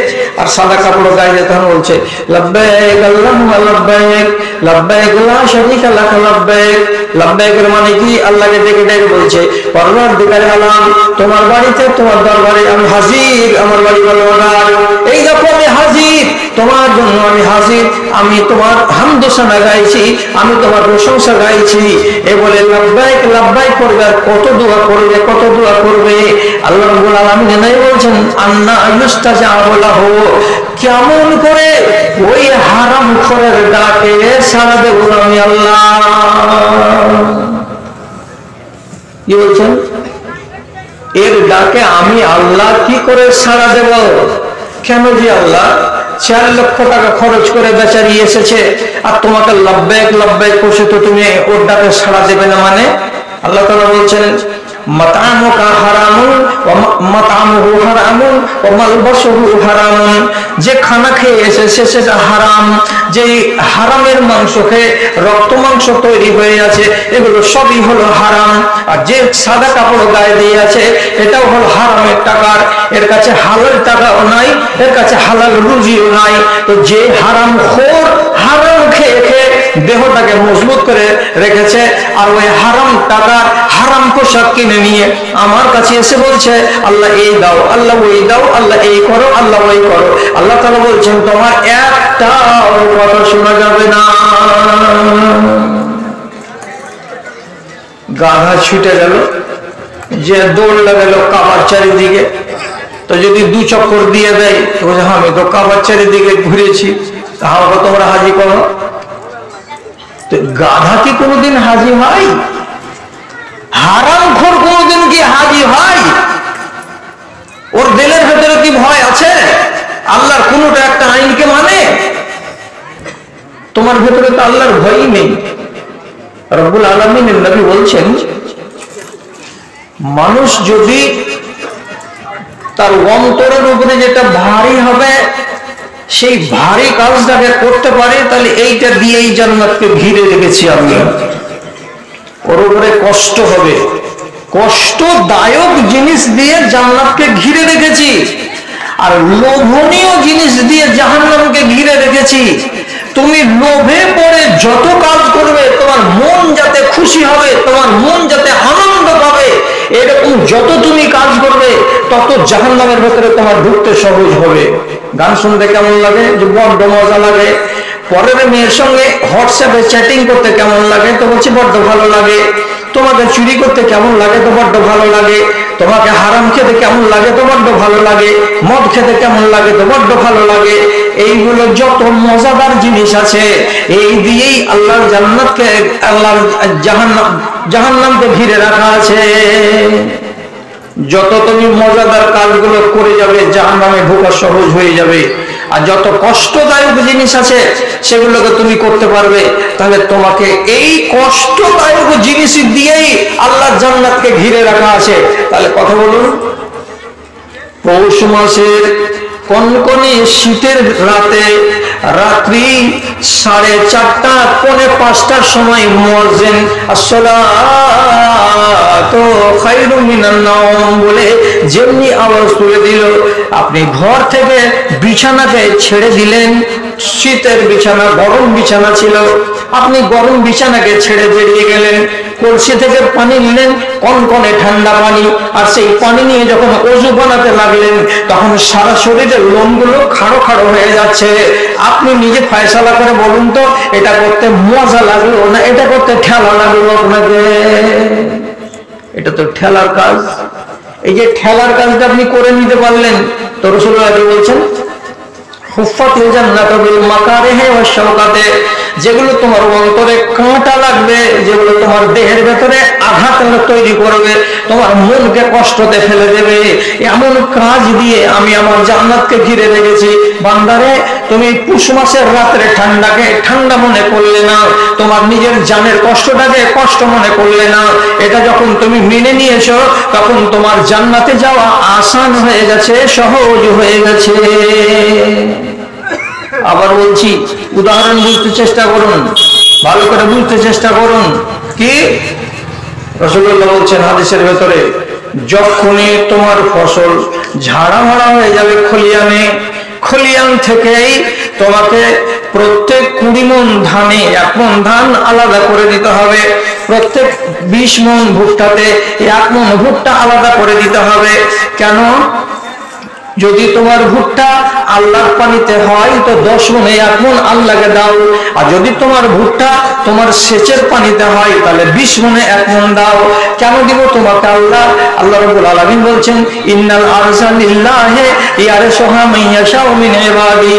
আর সাদা কাপড় গায়ে তখন বলছে লাব্বাইক আল্লাহুম্মা লাব্বাইক লাব্বাইক লা শারীকা লাক লাব্বাইক। লাব্বাইকের মানে কি? আল্লাহকে ডেকে ডেকে বলছে পরওয়ারদিগারে আলাম, তোমার বাড়িতে তোমার দরবারে আমি হাজির, আমার বাড়ি বলওয়ার, এই দেখো আমি হাজির, তোমার জন্য আমি হাজির, আমি তোমার হামদোসানা গাইছি, আমি তোমার প্রশংসা গাইছি। এ বলে লাব্বাইক লাব্বাইক করবে আর কত দোয়া করবে, কত দোয়া করবে। আল্লাহ রাব্বুল আলামিন নাই বলছেন আন্না ইউস্তাজাবু লাহু, কেমন করে ওই হারাম খোরের ডাকে সাড়া দেব আমি আল্লাহ। কি বলছেন? এর ডাকে আমি আল্লাহ কি করে সাড়া দেব? কেন যে আল্লাহ 4 লক্ষ টাকা খরচ করে বেচারি এসেছে আর তোমাকে লাব্বাইক লাব্বাইক করছে, তো তুমি ওর ডাকে সাড়া দেবে না? মানে আল্লাহ তাআলা বলছেন মাতামুকা হারামুন ওয়া মাতামুহু হারামুন ওয়া মালবাসুহু হারামুন, যে খানা খেয়ে এসেছে সেটা হারাম, যে হারামের মাংস খেয়ে রক্ত মাংস তৈরি হয়ে আছে এগুলো সবই হলো হারাম, আর যে সাদা কাপড় গায়ে দিয়ে আছে এটাও হলো হারামের টাকার, এর কাছে হালাল টাকাও নাই, এর কাছে হালাল রুজিও নাই। তো যে হারাম খোর হারাম খেয়ে খেয়ে দেহটাকে মজবুত করে রেখেছে আর ওই হারাম টাকার হারাম পোশাক কিনে নিয়ে আমার কাছে এসে বলছে আল্লাহ এই দাও, আল্লাহ ওই দাও, আল্লাহ এই করো, আল্লাহ ওই করো, আল্লাহ তাআলা বলছেন তোমার একটাও কথা শোনা যাবে না। গাধা ছুটে গেল, যে দৌড় লাগালো কাবার চারিদিকে, তো যদি 2 চক্কর দিয়ে দেয় আমি তো কাবার চারিদিকে ঘুরেছি, আমাকে তোমরা হাজি করো। তো গাধা কি কোনোদিন হাজি হয়? হারামখোর কোনোদিন কি হাজি হয়? ওর দিলের ভেতরে কি ভয় আছে? আল্লাহর কোনটা একটা আইনকে মানে? তোমার ভেতরে তো আল্লাহর ভয়ই নেই। রব্বুল আলামিনের নবী বলছেন মানুষ যদি তার অন্তরের উপরে যেটা ভারী হবে সেই ভারী কাজটাকে করতে পারে, তাহলে এইটা দিয়েই জান্নাতকে ঘিরে রেখেছি আমি। ওর উপরে কষ্ট হবে, কষ্টদায়ক জিনিস দিয়ে জান্নাতকে ঘিরে রেখেছি, আর লোভনীয় জিনিস দিয়ে জাহান্নামকে ঘিরে রেখেছি। তুমি লোভে পড়ে যত কাজ করবে তোমার মন যাতে খুশি হবে, তোমার মন যাতে আনন্দ পাবে, এরকম যত তুমি কাজ করবে তত জাহান্নামের ভেতরে তোমার ঢুকতে সহজ হবে। গান শুনতে কেমন লাগে? যে বড্ড মজা লাগে। পরের মেয়ের সঙ্গে হোয়াটসঅ্যাপে চ্যাটিং করতে কেমন লাগে? তো বলছি বড্ড ভালো লাগে। তোমাকে চুরি করতে কেমন লাগে? তো বড্ড ভালো লাগে। তোমাকে হারাম খেতে কেমন লাগে? তো বড্ড ভালো লাগে। মদ খেতে কেমন লাগে? তো বড্ড ভালো লাগে। এইগুলো যত মজাদার জিনিস আছে এই দিয়েই আল্লাহর জান্নাতকে, আল্লাহর জাহান্নামকে ঘিরে রাখা আছে। যত তুমি মজাদার কাজগুলো করে যাবে জাহান্নামে ঢোকা সহজ হয়ে যাবে, আর যত কষ্টদায়ক জিনিস আছে সেগুলোকে তুমি করতে পারবে, তাহলে তোমাকে এই কষ্টদায়ক জিনিস দিয়েই আল্লাহ জান্নাতকে ঘিরে রাখা আছে। তাহলে কথা বলুন, পৌষ মাসের কনকনে শীতের রাতে রাত্রি 4:30 পৌনে 5টার সময় মুয়াজ্জিন আসসালাতু খায়রুম মিনান নাওম বলে যেমনি আওয়াজ তুলে দিল, আপনি ঘর থেকে বিছানাকে ছেড়ে দিলেন। শীতের বিছানা, গরম বিছানা ছিল, আপনি গরম বিছানাকে ছেড়ে বেরিয়ে গেলেন। কলসি থেকে পানি নিলেন, কনকনে ঠান্ডা পানি, আর সেই পানি নিয়ে যখন ওযু বানাতে লাগলেন তখন সারা শরীরের লোমগুলো খাড়ো খাড়ো হয়ে যাচ্ছে। আপনি নিজে ফয়সালা করে বলুন তো, এটা করতে মজা লাগলো না এটা করতে ঠেলা লাগলো আপনাকে? এটা তো ঠেলার কাজ। এই যে ঠেলার কাজটা আপনি করে নিতে পারলেন, তো রাসূলুল্লাহ বলছেন হুফাতিল জান্নাতু বিল মাকারিহি ওয়াশ শাওকাতি, যেগুলো তোমার অন্তরে কাঁটা লাগবে, যেগুলো তোমার দেহের ভেতরে আঘাত তৈরি করবে, তোমার মনকে কষ্টতে ফেলে দেবে, এমন কাজ দিয়ে আমি আমার জান্নাতকে ঘিরে রেখেছি। বান্দারে, তুমি পুষ মাসের রাত্রে ঠান্ডাকে ঠান্ডা মনে করলে না, তোমার নিজের জানের কষ্টটাকে কষ্ট মনে করলে না। এটা যখন তুমি মেনে নিয়েছো, তখন তোমার জান্নাতে যাওয়া আসান হয়ে গেছে, সহজ হয়ে গেছে। আবার বলছি, উদাহরণ বুঝতে চেষ্টা করুন, ভালো করে বুঝতে চেষ্টা করুন। কি রাসূলুল্লাহ বলছেন হাদিসের ভেতরে, যখনই তোমার ফসল ঝাড়া মারা হয়ে যাবে খলিয়ানে, খলিয়ান থেকেই তোমাকে প্রত্যেক 20 মণ ধানে 1 মণ ধান আলাদা করে দিতে হবে, প্রত্যেক 20 মণ ভুট্টাতে 1 মণ ভুট্টা আলাদা করে দিতে হবে। কেন? যদি তোমার ভুট্টা আল্লাহর পানিতে হয় তো 10 মণে 1 মণ আল্লাহকে দাও, আর যদি তোমার ভুট্টা তোমার সেচের পানিতে হয় তাহলে 20 মণে 1 মণ দাও। কেন দিব তোমাকে আল্লাহ? আল্লাহ রাব্বুল আলামিন বলছেন, ইন্নাল আরযা লিল্লাহি ইয়ারসুহা মান ইয়াশাউ মিন ইবাদি।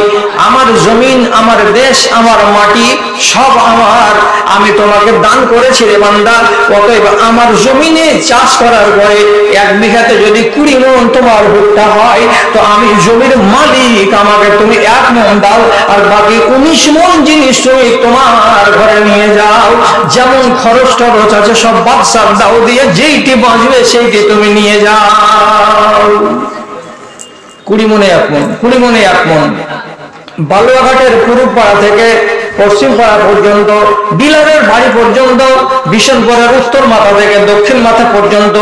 আমার জমিন, আমার দেশ, আমার মাটি সব আমার, আমি তোমাকে দান করেছি রে বান্দা। অতএব আমার জমিনে চাষ করার পরে 1 বিঘাতে যদি 20 মণ তোমার ভুট্টা হয়, তো আমি জমির মালিক, আমাকে তুমি 1 মণ দাও, আর বাকি 19 মণ জিনিস তুমি তোমার ঘরে নিয়ে যাও। যেমন খরচ টরচ আছে সব বাদশার দাও দিয়ে, যেইটি বাঁচবে সেইটি তুমি নিয়ে যাও। 20 মণে 1 মণ, 20 মণে 1 মণ। বালুয়াঘাটের পূর্ব পাড়া থেকে পশ্চিম পাড়া পর্যন্ত, বিলারের বাড়ি পর্যন্ত, বিশনপুরের উত্তর মাথা থেকে দক্ষিণ মাথা পর্যন্ত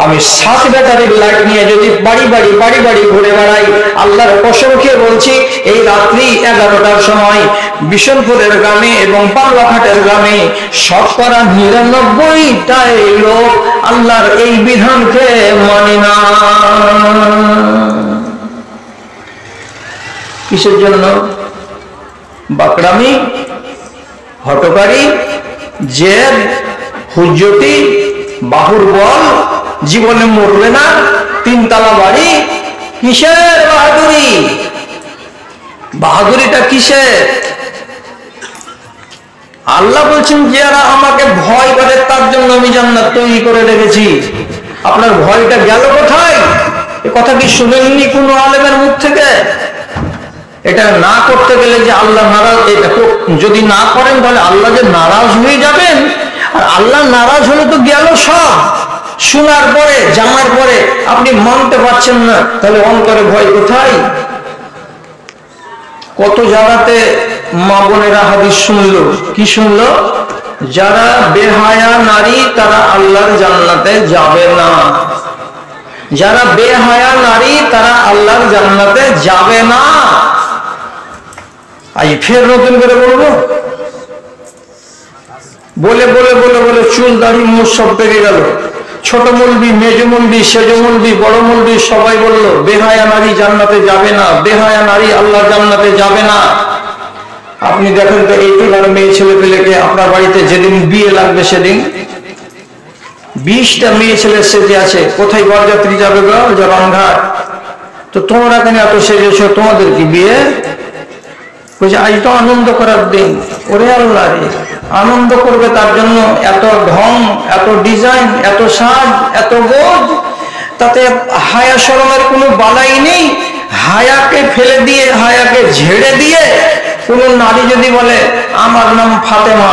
আমি 7 ব্যাটারির লাইট নিয়ে যদি বাড়ি বাড়ি ঘুরে বেড়াই, আল্লাহর কসম খেয়ে বলছি, এই রাত্রি 11টার সময় বিশনপুরের গ্রামে এবং বালুয়াঘাটের গ্রামে শতকরা 99টাই লোক আল্লাহর এই বিধানকে মানে না। কিসের জন্য? বাকরামি, হটকারী, জেদ, হুজ্জতি, বাহুর বল, জীবনে মরবে না, 3 তলা বাড়ি। কিসের বাহাদুরি? বাহাদুরিটা কিসের? আল্লাহ বলছেন, যারা আমাকে ভয় করে তার জন্য আমি জান্নাত তৈরি করে রেখেছি। আপনার ভয়টা গেল কোথায়? এ কথা কি শুনেননি কোন আলেমের মুখ থেকে? এটা না করতে গেলে যে আল্লাহ নারাজ, এটা যদি না করেন তাহলে আল্লাহ যে নারাজ হয়ে যাবেন, আর আল্লাহ নারাজ হলে তো গেল সব। শোনার পরে, জানার পরে আপনি মানতে পারছেন না, তাহলে অন্তরে ভয় কোথায়? কত জায়গাতে মা বোনেরা হাদিস শুনলো, কি শুনলো? যারা বেহায়া নারী তারা আল্লাহর জান্নাতে যাবে না, যারা বেহায়া নারী তারা আল্লাহর জান্নাতে যাবে না। আজ ফের নতুন করে বলবো, বলে বলে বলে বলে চুল দাড়ি মুখ সব পেকে গেল। ছোট মৌলবি, মেজ মৌলবি, সেজ মৌলবি, বড় মৌলবি সবাই বলল বেহায়া নারী জান্নাতে যাবে না, বেহায়া নারী আল্লাহ জান্নাতে যাবে না। আপনি দেখেন তো এই টুলার মেয়ে ছেলে পেলেকে আপনার বাড়িতে যেদিন বিয়ে লাগবে সেদিন 20টা মেয়ে ছেলে সেজে আছে, কোথায় বরযাত্রী যাবে গো? জলানঘাট। তো তোমরা কেন এত সেজেছো? তোমাদের কি বিয়ে? বলছে আজ তো আনন্দ করার দিন। ওরে আল্লাহ রে, আনন্দ করবে তার জন্য এত ঢং, এত ডিজাইন, এত সাজ, এত বোধ, তাতে হায়া শরমের কোনো বালাই নেই। হায়াকে ফেলে দিয়ে, হায়াকে ঝেড়ে দিয়ে কোন নারী যদি বলে আমার নাম ফাতেমা,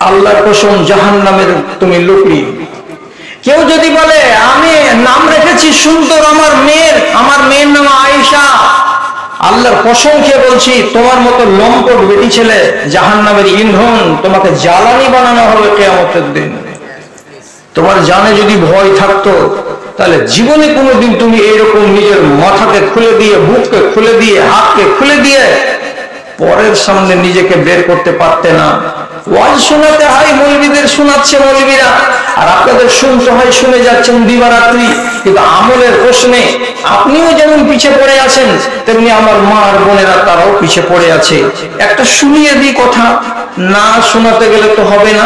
আল্লাহর কসম জাহান্নামের তুমি লোকরি। কেউ যদি বলে আমি নাম রেখেছি সুন্দর আমার মেয়ের নাম আয়েশা, আল্লাহর কসম খেয়ে বলছি তোমার মতো লম্পট বেটি ছেলে জাহান্নামের ইন্ধন, তোমাকে জ্বালানি বানানো হবে কিয়ামতের দিন। তোমার জানে যদি ভয় থাকতো তাহলে জীবনে কোনোদিন তুমি এইরকম নিজের মাথাকে খুলে দিয়ে, বুককে খুলে দিয়ে, হাতকে খুলে দিয়ে পরের সামনে নিজেকে বের করতে পারতে না। ওয়াজ শোনাতে হয়, মৌলবীদের শোনাচ্ছে মৌলবীরা, আর আপনাদের শুনতে হয়, শুনে যাচ্ছেন দিবারাত্রি। কিন্তু আমলের প্রশ্নে আপনিও যেমন পিছিয়ে পড়ে আছেন, তেমনি আমার মা আর বোনেরা তারাও পিছিয়ে পড়ে আছে। একটা শুনিয়ে দিই কথা, না শোনাতে গেলে তো হবে না।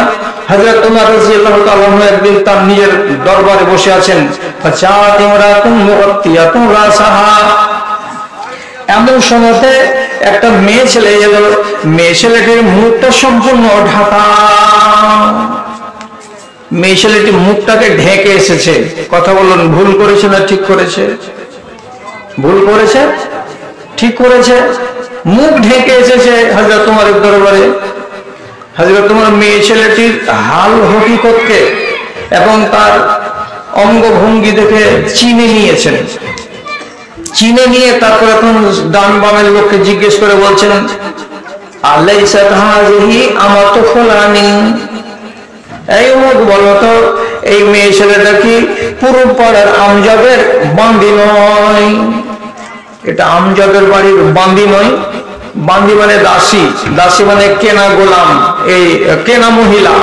হযরত ওমর রাদিয়াল্লাহু তাআলা একদিন তার নিজের দরবারে বসে আছেন, ফাজাত ইমরাতুন মুগত্তিয়াতুন রাসাহা। এমন সময়তে একটা মেয়ে ছেলে এলো, মেয়ে ছেলেটির মুখটা সম্পূর্ণ ঢাকা, মেয়ে ছেলেটি মুখটাকে ঢেকে এসেছে। কথা বলুন, ভুল করেছে না ঠিক করেছে? ভুল করেছে, ঠিক করেছে। মুখ ঢেকে এসেছে হযরত ওমরের দরবারে। হযরত ওমর মেয়ে ছেলেটির হাল হকিকতকে এবং তার অঙ্গভঙ্গি দেখে চিনে নিয়েছেন। চিনে নিয়ে তারপর এখন ডান বামের লোককে জিজ্ঞেস করে বলছেন, আলাইসাত হাযিহি আমাতু ফুলানিন, এই অমুক বলো তো এই মেয়ে ছেলেটা কি পুরো পাড়ার আমজাদের বান্দি নয়? এটা আমজাদের বাড়ির বান্দি নয়। বান্দি মানে দাসী, দাসী মানে কেনা গোলাম, এই কেনা মহিলা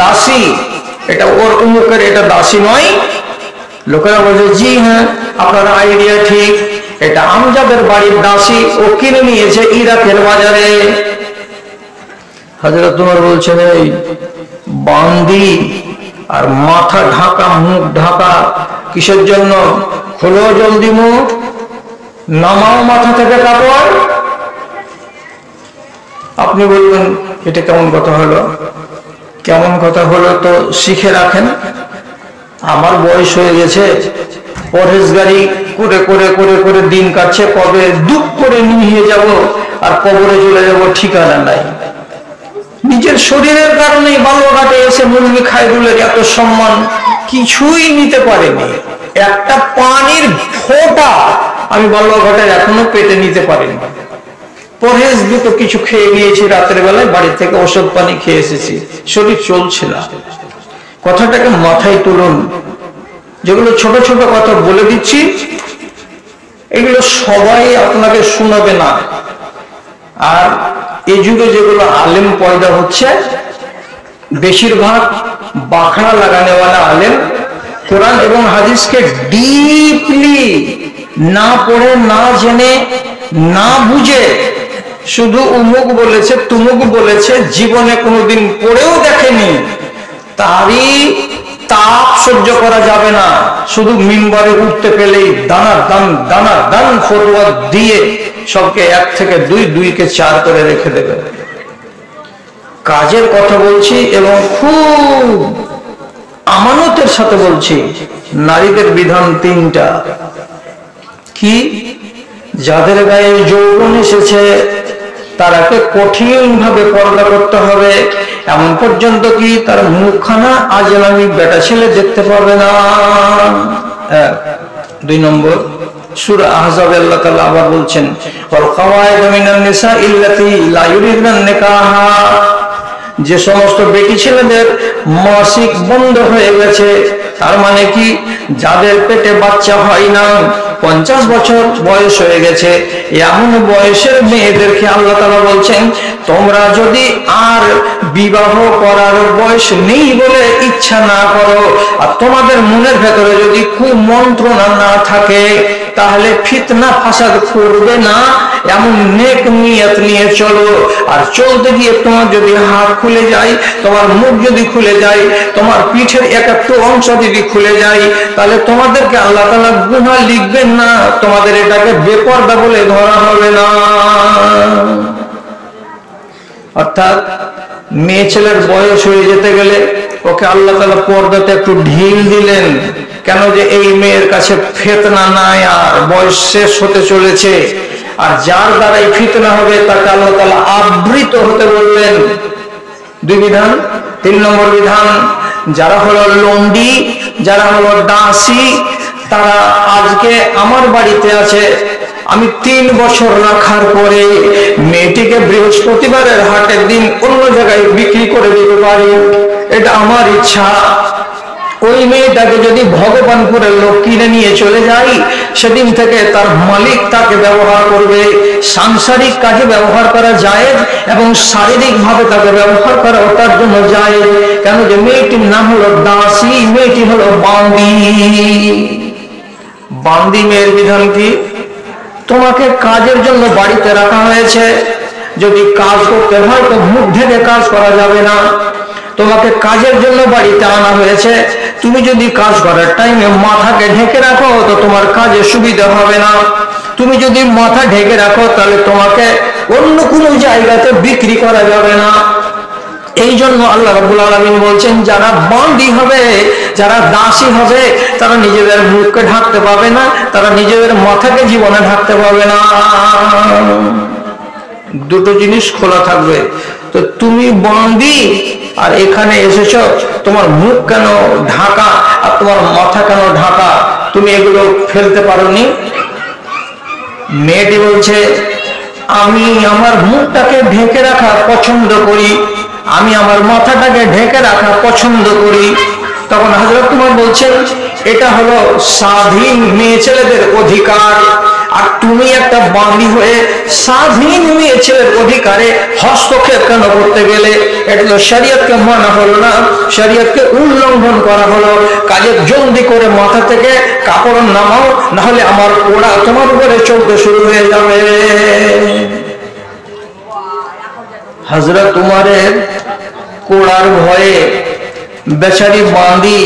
দাসী। এটা ওর অমুকের এটা দাসী নয়। লোকেরা বলছে, জি হ্যাঁ, আপনার আইডিয়া ঠিক, এটা আমজাদের বাড়ির দাসী, ও কিনে নিয়েছে ইরাকের বাজারে। হযরত ওমর বলছেন, এই বান্দি আর মাথা ঢাকা, মুখ ঢাকা কিসের জন্য? খোলো জলদি মুখ, নামাও মাথা থেকে কাপড়। আপনি বলবেন এটা কেমন কথা হলো? কেমন কথা হলো তো শিখে রাখেন। আমার বয়স হয়ে গেছে, পরহেজগারি করে করে করে করে দিন কাটছে, কবে দুঃখ করে নিয়ে যাব আর কবরে চলে যাব ঠিকানা নাই। নিজের শরীরের কারণে বালুঘাটে এসে মুরগি খায়রুলের এত সম্মান কিছুই নিতে পারেনি। একটা পানির ফোঁটা আমি বালুঘাটের এখনো পেটে নিতে পারিনি। পরহেজ দুটো কিছু খেয়ে নিয়েছি, রাতের বেলায় বাড়ি থেকে ওষুধ পানি খেয়ে এসেছি, শরীর চলছে না। কথাটাকে মাথায় তুলুন। যেগুলো ছোট ছোট কথা বলে দিচ্ছি, এগুলো সবাই আপনাকে শোনাবে না। আর এই যুগে যেগুলো আলেম পয়দা হচ্ছে, বেশিরভাগ বাখড়া লাগানেওয়ালা আলেম কোরআন এবং হাদিসকে ডিপলি না পড়ে, না জেনে, না বুঝে, শুধু উমুক বলেছে তুমুক বলেছে, জীবনে কোনোদিন পড়েও দেখেনি, তারই তাপ সহ্য করা যাবে না। শুধু মিম্বরে উঠতে পেলেই দানা দান ফতোয়া দিয়ে সবকে 1 থেকে 2, 2 কে 4 করে রেখে দেবে। কাজের কথা বলছি এবং খুব আমানতের সাথে বলছি। নারীদের বিধান 3টা। কি? যাদের গায়ে যৌবন এসেছে তারাকে কঠিন ভাবে পর্দা করতে হবে, এমন পর্যন্ত কি তার মুখখানা আজলামি বেটা ছেলে দেখতে পাবে না। 2 নম্বর, সূরা আহজাবে আল্লাহ তাআলা আবার বলছেন, ওয়াল কাওয়াইদু মিনান নিসা ইল্লাতী লা ইউরিদুন নিকাহা, যে সমস্ত বেটি ছেলেদের মাসিক বন্ধ হয়ে গেছে, তার মানে কি যাদের পেটে বাচ্চা হয় না, 50 বছর বয়স হয়ে গেছে, এমন বয়সের মেয়েদেরকে আল্লাহ তাআলা বলছেন, তোমরা যদি আর বিবাহ করার বয়স নেই বলে ইচ্ছা না করো, আর তোমাদের মনের ভেতরে যদি কুমন্ত্রণা না থাকে, তাহলে ফিতনা ফাসাদ করবে না, এমন নেক নিয়ত নিয়ে চলো। আর চলতে গিয়ে তোমার যদি হাত খুলে যায়, তোমার মুখ যদি খুলে যায়, তোমার পিঠের একটু অংশ যদি খুলে যায়, তাহলে তোমাদেরকে আল্লাহ তাআলা গুনাহ লিখবেন না, তোমাদের এটাকে বেপরদা বলে ধরা হবে না। অর্থাৎ মেয়ে ছেলের বয়স হয়ে যেতে গেলে ওকে আল্লাহ তাআলা পর্দাতে একটু ঢিল দিলেন। কেন? যে এই মেয়ের কাছে ফিতনা নাই, আর বয়স শেষ হতে চলেছে, আর যার দ্বারাই ফিতনা হবে তাকে আল্লাহ তাআলা আবৃত হতে বললেন। 2 বিধান। 3 নম্বর বিধান, যারা হলো লন্ডি, যারা হলো দাসী, তারা আজকে আমার বাড়িতে আছে, আমি 3 বছর রাখার পরে মেয়েটিকে বৃহস্পতিবারের হাটের দিন অন্য জায়গায় বিক্রি করে দিতে পারি, এটা আমার ইচ্ছা। ওই মেয়েটাকে যদি ভগবানপুরের লোক কিনে নিয়ে চলে যায়, সেদিন থেকে তার মালিক তাকে ব্যবহার করবে। সাংসারিক কাজে ব্যবহার করা যায় এবং শারীরিক ভাবে তাকে ব্যবহার করা তার জন্য যায়। কেন? যে মেয়েটির নাম হলো দাসী, মেয়েটি হলো বান্দি। বান্দি মেয়ের বিধান কি? তোমাকে কাজের জন্য বাড়িতে রাখা হয়েছে, যদি কাজ করতে হয় তো মুখ ঢেকে কাজ করা যাবে না। তোমাকে কাজের জন্য বাড়িতে আনা হয়েছে, তুমি যদি কাজ করার টাইমে মাথাকে ঢেকে রাখো তো তোমার কাজে সুবিধা হবে না। তুমি যদি মাথা ঢেকে রাখো তাহলে তোমাকে অন্য কোনো জায়গাতে বিক্রি করা যাবে না। এই জন্য আল্লাহ রাব্বুল আলামিন বলছেন, যারা বন্দী হবে, যারা দাসী হবে, তারা নিজেদের মুখকে ঢাকতে পাবে না, তারা নিজেদের মাথাকে জীবনে ঢাকতে পাবে না। দুটো জিনিস খোলা থাকবে। তো তুমি বন্দী আর এখানে এসেছো, তোমার মুখ কেন ঢাকা আর তোমার মাথা কেন ঢাকা? তুমি এগুলো ফেলতে পারোনি। মেয়েটি বলছে, আমি আমার মুখটাকে ঢেকে রাখা পছন্দ করি, আমি আমার মাথাটাকে ঢেকে রাখা পছন্দ করি। তখন হযরত উমর বলছেন, এটা হলো স্বাধীন মেয়ে ছেলেদের অধিকার, আর তুমি একটা বান্দী হয়ে স্বাধীন মেয়ে ছেলের অধিকারে হস্তক্ষেপ কেন করতে গেলে? এটা তো শরীয়তকে মানা হলো না, শরীয়তকে উল্লঙ্ঘন করা হলো। কাজে জলদি করে মাথা থেকে কাপড় নামাও, না হলে আমার পোড়া তোমার উপরে চলতে শুরু হয়ে যাবে। হযরত উমরের কোড়ার ভয়ে বেচারি বাঁধি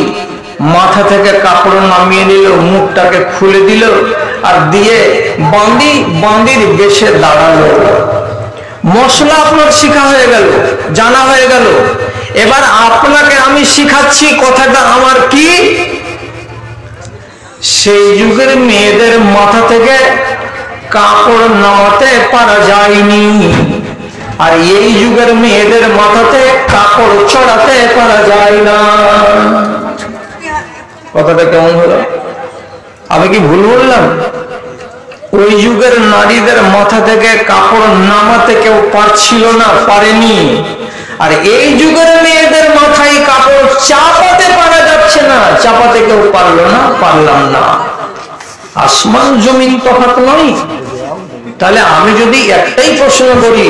মাথা থেকে কাপড় নামিয়ে নিল, মুখটাকে খুলে দিল, আর দিয়ে বাঁধির বেশে দাঁড়ালো। মশলা আপনার শিখা হয়ে গেল, জানা হয়ে গেল। এবার আপনাকে আমি শিখাচ্ছি কথাটা আমার কি। সেই যুগের মেয়েদের মাথা থেকে কাপড় নামাতে পারা যায়নি, আর এই যুগের মেয়েদের মাথাতে কাপড় চড়াতে পারা যায় না। কথাটা কেমন হলো? আমি কি ভুল বললাম? ওই যুগের নারীদের মাথা থেকে কাপড় নামাতে কেউ পারছিল না, পারেনি। আর এই যুগের মেয়েদের মাথায় কাপড় চাপাতে পারা যাচ্ছে না, চাপাতে কেউ পারলো না, পারলাম না। আসমান জমিন তফাৎ নয়। তাহলে আমি যদি একটাই প্রশ্ন করি,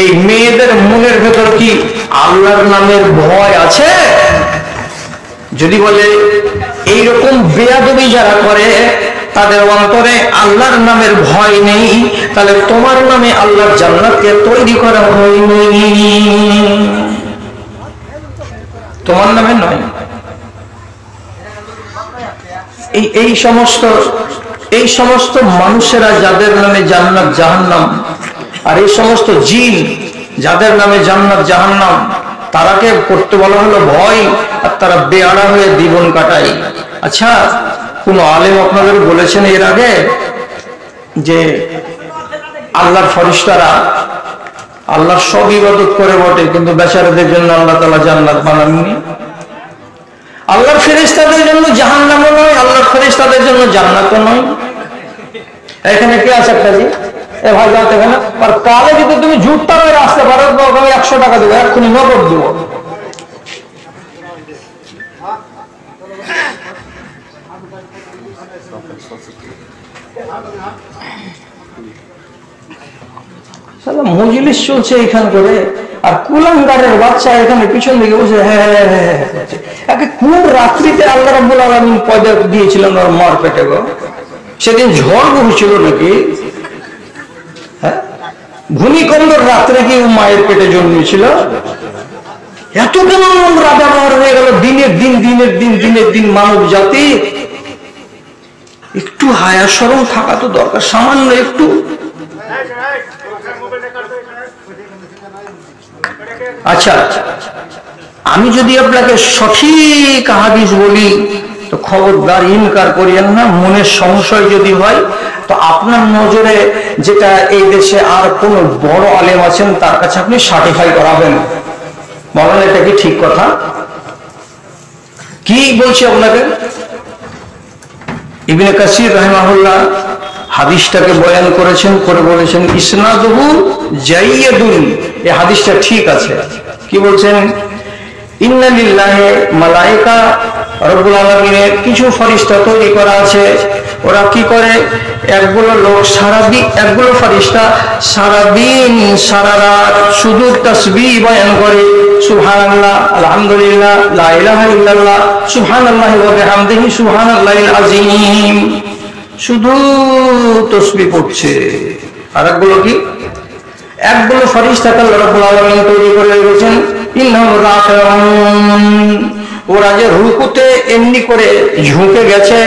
এই মেয়েদের মনের ভেতর কি আল্লাহর নামের ভয় আছে? যদি বলে এইরকম বেয়াদবি যারা করে তাদের অন্তরে আল্লাহর নামের ভয় নেই, তাহলে তোমার নামে আল্লাহর জান্নাতকে তৈরি করা হয়নি, তোমার নামে নয়। এই সমস্ত মানুষেরা যাদের নামে জান্নাত জাহান্নাম, আর এই সমস্ত জিন যাদের নামে জান্নাত জাহান্নাম, তারাকে করতে বলা হলো ভয়, আর তারা বেয়াড়া হয়ে জীবন কাটায়। আচ্ছা, কোন আলেম আপনাদের বলেছেন এর আগে যে আল্লাহর ফেরেশতারা আল্লাহর সব ইবাদত করে বটে, কিন্তু বেচারাদের জন্য আল্লাহ তাআলা জান্নাত বানাননি? আল্লাহর ফেরেশতাদের জন্য জাহান্নামও নয়, আল্লাহর ফেরেশতাদের জন্য জান্নাতও নয়। এখানে কি আছে একটা জি, এ ভাই যাতে না, আর কালে যদি তুমি ঝুটটা মেরে আসতে পারো, 100 টাকা দেবো, এক্ষুনি নগদ দেবো। মজলিস চলছে এখান করে, আর কুলাঙ্গারের বাচ্চা এখানে পিছন দিকে বসে হ্যাঁ, কোন রাত্রিতে আল্লাহ রাব্বুল আলামিন পয়দা দিয়েছিলেন ওর মার পেটে গো? সেদিন ঝড় বসছিল নাকি? হ্যাঁ, ভূমিকম্পের রাত্রে কি মায়ের পেটে জন্মেছিল? এত কেন নোংরা ব্যবহার হয়ে গেল দিনের দিন মানব জাতি? একটু হায়া শরম থাকা তো দরকার, সামান্য একটু। আচ্ছা, আমি যদি আপনাকে সঠিক হাদিস বলি তো খবরদার ইনকার করিয়েন না। মনের সংশয় যদি হয় তো আপনার নজরে যেটা এই দেশে আর কোন বড় আলেম আছেন তার কাছে আপনি সার্টিফাই করাবেন, বলেন এটা কি ঠিক কথা? কি বলছি আপনাকে? ইবনে কাসির রাহিমাহুল্লাহ হাদিসটাকে বয়ান করেছেন, করে বলেছেন ইসনাদুহু জাইয়্যিদুন, এই হাদিসটা ঠিক আছে। কি বলছেন? ইন্না লিল্লাহি মালায়েকা, রব্বুল আলামিনের কিছু ফেরেশতা তৈরি করা আছে। ওরা কি করে? একগুলো লোক সারাদিন, একগুলো ফেরেশতা সারাদিন সারা রাত শুধু তাসবিহ বয়ান করে, সুবহানাল্লাহ, আলহামদুলিল্লাহ, লা ইলাহা ইল্লাল্লাহ, সুবহানাল্লাহি ওয়া বিহামদিহি, সুবহানাল্লাহিল আযীম, শুধু তাসবিহ পড়ছে। আর একগুলো কি? একগুলো ফেরেশতাকে আল্লাহ রাব্বুল আলামিন তৈরি করে রেখেছেন, ইন্নাহু রাকিউন ওরা যে রুকুতে এমনি করে ঝুঁকে গেছে,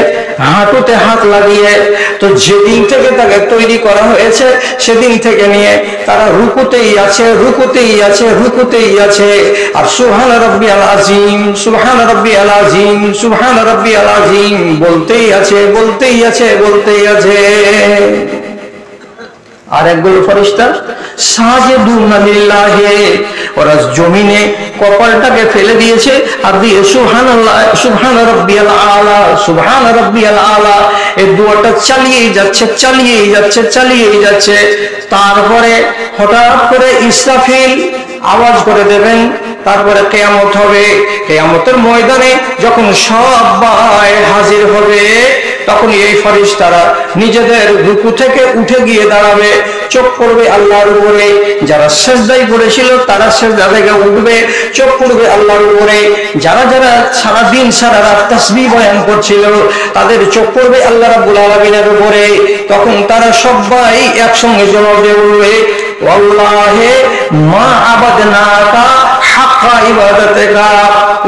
হাঁটুতে হাত লাগিয়ে, তো যেদিন থেকে তাকে তৈরি করা হয়েছে সেদিন থেকে নিয়ে তারা রুকুতেই আছে, রুকুতেই আছে, রুকুতেই আছে। আর সুবহান রাব্বিয়াল আযীম, সুবহান রাব্বিয়াল আযীম, সুবহান রাব্বিয়াল আযীম বলতেই আছে, বলতেই আছে, বলতেই আছে। আর একগুলো ফেরেশতা সাজেদুনা লিল্লাহি, ওরা জমিনে কপালটাকে ফেলে দিয়েছে আর দিয়ে সুবহানাল্লাহ, সুবহান রাব্বিয়াল আলা, সুবহান রাব্বিয়াল আলা এই দোয়াটা চালিয়েই যাচ্ছে, চালিয়েই যাচ্ছে, চালিয়েই যাচ্ছে। তারপরে হঠাৎ করে ইসরাফিল আওয়াজ করে দেবেন, তারপরে কিয়ামত হবে। কিয়ামতের ময়দানে যখন সবাই হাজির হবে, তখন এই ফেরেশতারা নিজেদের রুকু থেকে উঠে গিয়ে দাঁড়াবে, চোখ পড়বে আল্লাহর উপরে। যারা সিজদায় পড়েছিল তারা সিজদা থেকে উঠবে, চোখ পড়বে আল্লাহর উপরে। যারা যারা সারা দিন সারা রাত তাসবিহ বয়ান করছিল তাদের চোখ পড়বে আল্লাহ রাব্বুল আলামিনের উপরে। তখন তারা সবাই একসঙ্গে জবাব দিয়ে বলবে, ওয়াল্লাহি মা আবাদনাকা হাক্কা ইবাদাতিকা,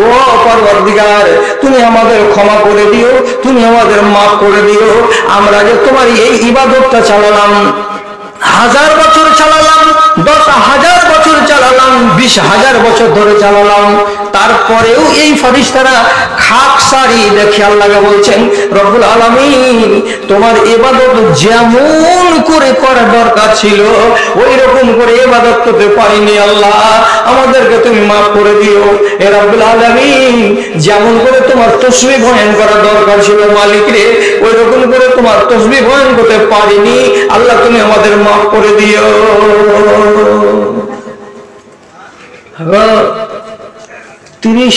ও পরওয়ারদিগার তুমি আমাদের ক্ষমা করে দিও, তুমি আমাদের মাফ করে দিও। আমরা যে তোমার এই ইবাদতটা চালালাম, 1000 বছর চালালাম, 10,000 বছর চালালাম, 20,000 বছর ধরে চালালাম, তারপরেও এই ফেরেশতারা খাকসারি দেখে আল্লাহকে বলছেন, রব্বুল আলামিন তোমার ইবাদত যেমন করে করা দরকার ছিল ওই রকম করে ইবাদত করতে পারিনি আল্লাহ, আমাদেরকে তুমি মাফ করে দিও। এ রব্বুল আলামিন যেমন করে তোমার তাসবিহ বয়ান করা দরকার ছিল মালিক রে, ওই রকম করে তোমার তাসবিহ বয়ান করতে পারিনি আল্লাহ, তুমি আমাদের মাফ করে দিও। 30,